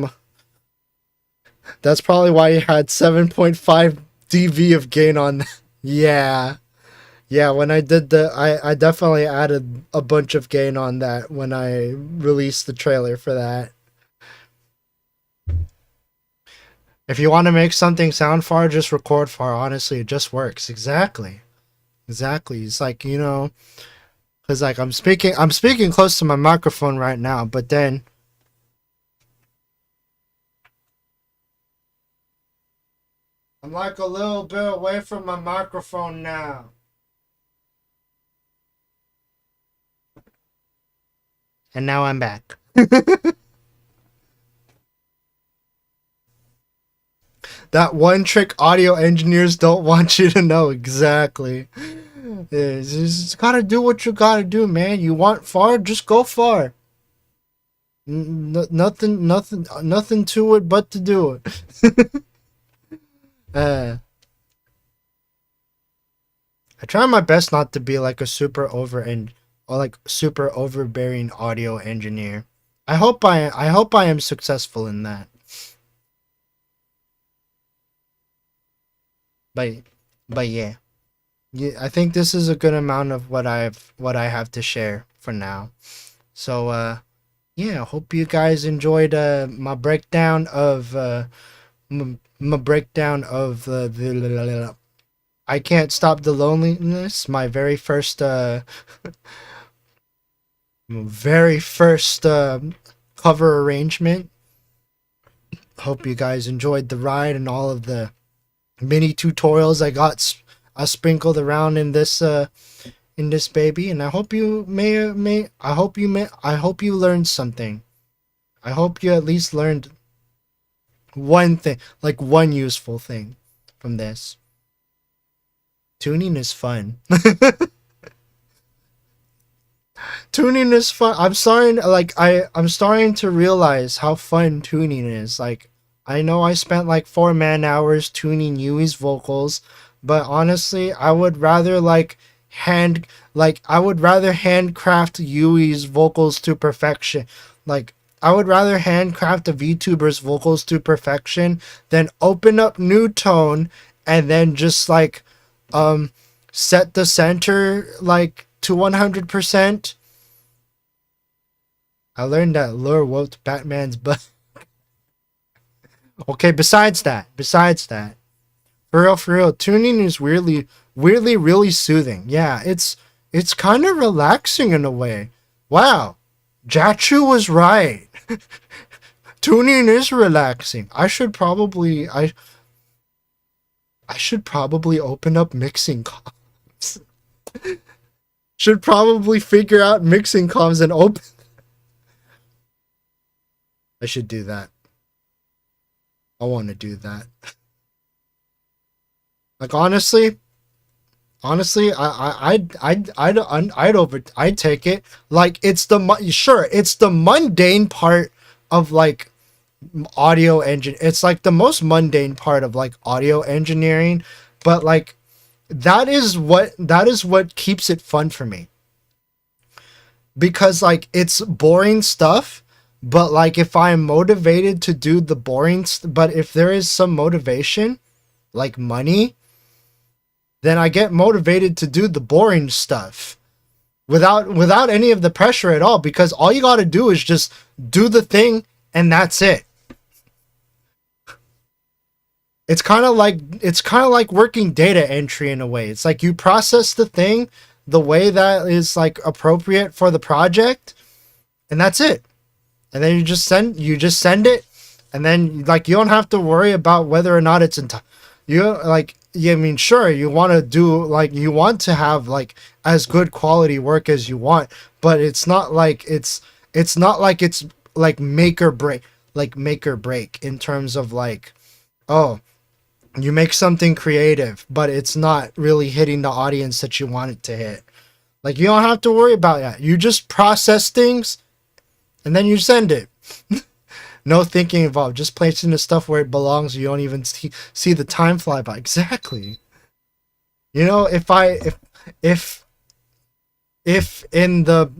probably why you had 7.5 dB of gain on. Yeah, Yeah, when I did I definitely added a bunch of gain on that when I released the trailer for that. If you want to make something sound far, just record far. Honestly, it just works. Exactly. It's like, you know, cuz like I'm speaking close to my microphone right now, but then I'm like a little bit away from my microphone now. And now I'm back. That one trick audio engineers don't want you to know. Exactly. You just gotta do what you gotta do, man. You want far, just go far. Nothing to it but to do it. I try my best not to be like a super overbearing audio engineer. I hope I am successful in that. But yeah. I think this is a good amount of what I have to share for now. So yeah, I hope you guys enjoyed my breakdown of the I Can't Stop the Loneliness, my very first cover arrangement. Hope you guys enjoyed the ride and all of the mini tutorials I got sprinkled around in this baby, and I hope you learned something. I hope you at least learned one thing, like one useful thing from this. Tuning is fun. Tuning is fun. I'm starting to realize how fun tuning is. Like, I know I spent like 4 man-hours tuning Yui's vocals, but honestly, I would rather handcraft Yui's vocals to perfection. Like, I would rather handcraft a VTuber's vocals to perfection than open up new tone and then just like set the center like to 100%. I learned that Lure whooped Batman's butt. Okay, besides that, for real, tuning is weirdly really soothing. Yeah, it's kind of relaxing in a way. Wow, Jachu was right. Tuning is relaxing. I should probably open up mixing comms. Should probably figure out mixing comms and open. I should do that. I want to do that. Like, honestly, I'd take it. Like, it's the mundane part of like audio engine. It's like the most mundane part of like audio engineering, but like that is what keeps it fun for me. Because like it's boring stuff, but like if I'm motivated to do the boring but if there is some motivation, like money, then I get motivated to do the boring stuff without any of the pressure at all, because all you got to do is just do the thing and that's it. It's kind of like working data entry in a way. It's like you process the thing the way that is like appropriate for the project, and that's it. And then you just send it, and then like you don't have to worry about whether or not it's I mean, sure, you want to have like as good quality work as you want, but it's not like it's like make or break in terms of like, oh, you make something creative, but it's not really hitting the audience that you want it to hit. Like, you don't have to worry about that. You just process things and then you send it. No thinking involved. Just placing the stuff where it belongs. You don't even see the time fly by. Exactly. You know, if in the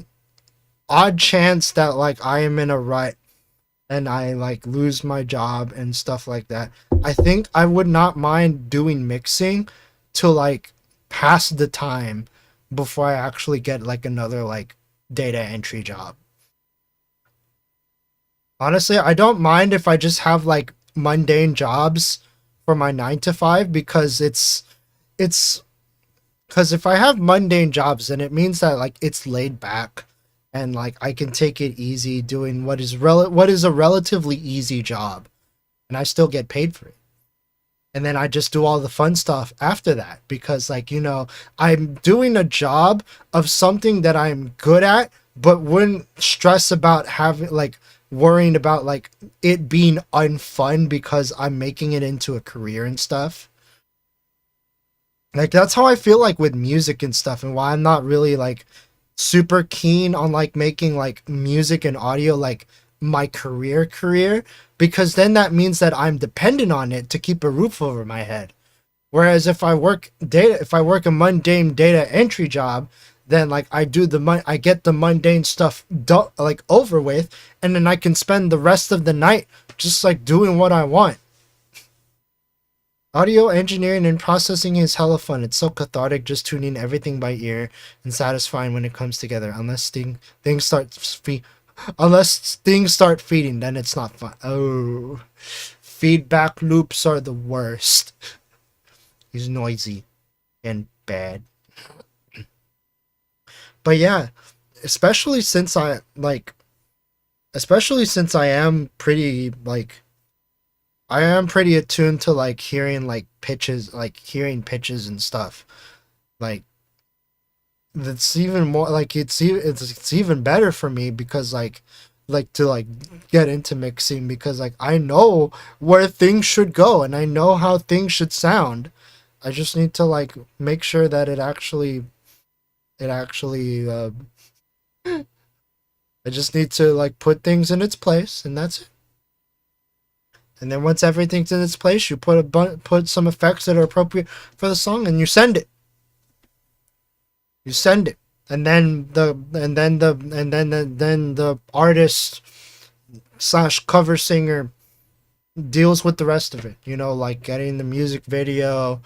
odd chance that like I am in a rut and I like lose my job and stuff like that, I think I would not mind doing mixing to like pass the time before I actually get like another like data entry job. Honestly, I don't mind if I just have like mundane jobs for my 9 to 5 because it's because if I have mundane jobs, then it means that like it's laid back and like I can take it easy doing what is a relatively easy job, and I still get paid for it. And then I just do all the fun stuff after that because like, you know, I'm doing a job of something that I'm good at, but wouldn't stress about having like worrying about like it being unfun because I'm making it into a career and stuff. Like that's how I feel like with music and stuff, and why I'm not really like super keen on like making like music and audio like my career, because then that means that I'm dependent on it to keep a roof over my head. Whereas if I work a mundane data entry job, then like I get the mundane stuff like over with, and then I can spend the rest of the night just like doing what I want. Audio engineering and processing is hella fun. It's so cathartic just tuning everything by ear and satisfying when it comes together. Unless things start feeding, then it's not fun. Oh, feedback loops are the worst. He's noisy and bad. But yeah, especially since I am pretty like I am pretty attuned to like hearing pitches and stuff. Like that's even more like it's even better for me because like to get into mixing, because like I know where things should go and I know how things should sound. I just need to like make sure that I just need to like put things in its place, and that's it. And then once everything's in its place, you put some effects that are appropriate for the song, and you send it. And then the artist / cover singer deals with the rest of it. You know, like getting the music video,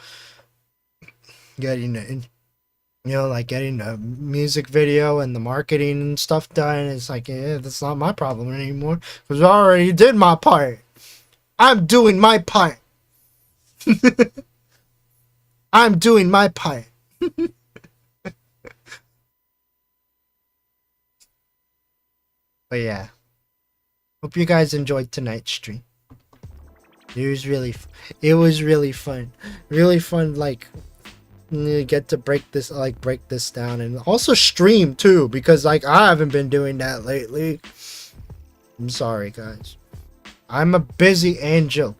getting the music video and the marketing and stuff done. It's like, yeah, that's not my problem anymore because I already did my part. I'm doing my part. I'm doing my part. But yeah, hope you guys enjoyed tonight's stream. It was really fun. Really fun, like get to break this down and also stream too, because like I haven't been doing that lately. I'm sorry guys. I'm a busy angel,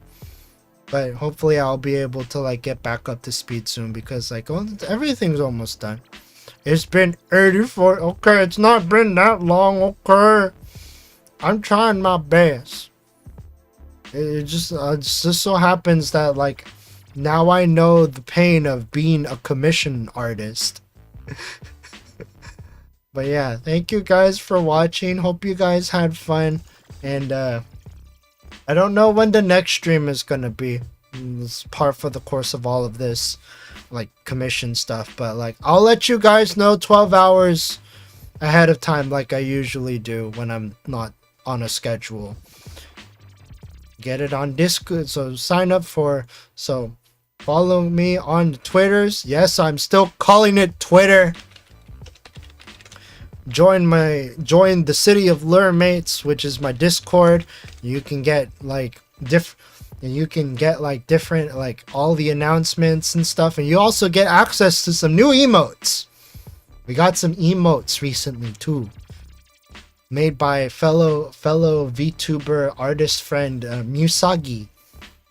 but hopefully I'll be able to like get back up to speed soon, because like everything's almost done. It's been 84. Okay, it's not been that long. Okay, I'm trying my best. It just so happens that like now I know the pain of being a commission artist. But yeah, thank you guys for watching. Hope you guys had fun, and I don't know when the next stream is gonna be. It's part for the course of all of this like commission stuff, but like I'll let you guys know 12 hours ahead of time like I usually do when I'm not on a schedule. Get it on Discord, so follow me on Twitters. Yes, I'm still calling it Twitter. Join the City of Lure Mates, which is my Discord. You can get like different like all the announcements and stuff, and you also get access to some new emotes. We got some emotes recently too, made by fellow VTuber artist friend Musagi.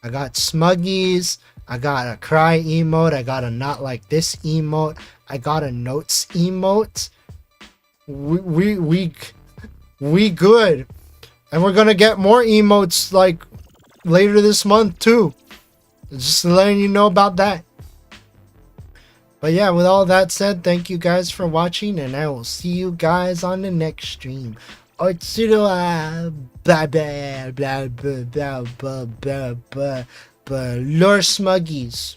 I got Smuggies, I got a cry emote, I got a not like this emote, I got a notes emote. We good, and we're gonna get more emotes like later this month too. Just letting you know about that. But yeah, with all that said, thank you guys for watching, and I will see you guys on the next stream. Blah blah blah blah blah blah blah. Lure Smuggies.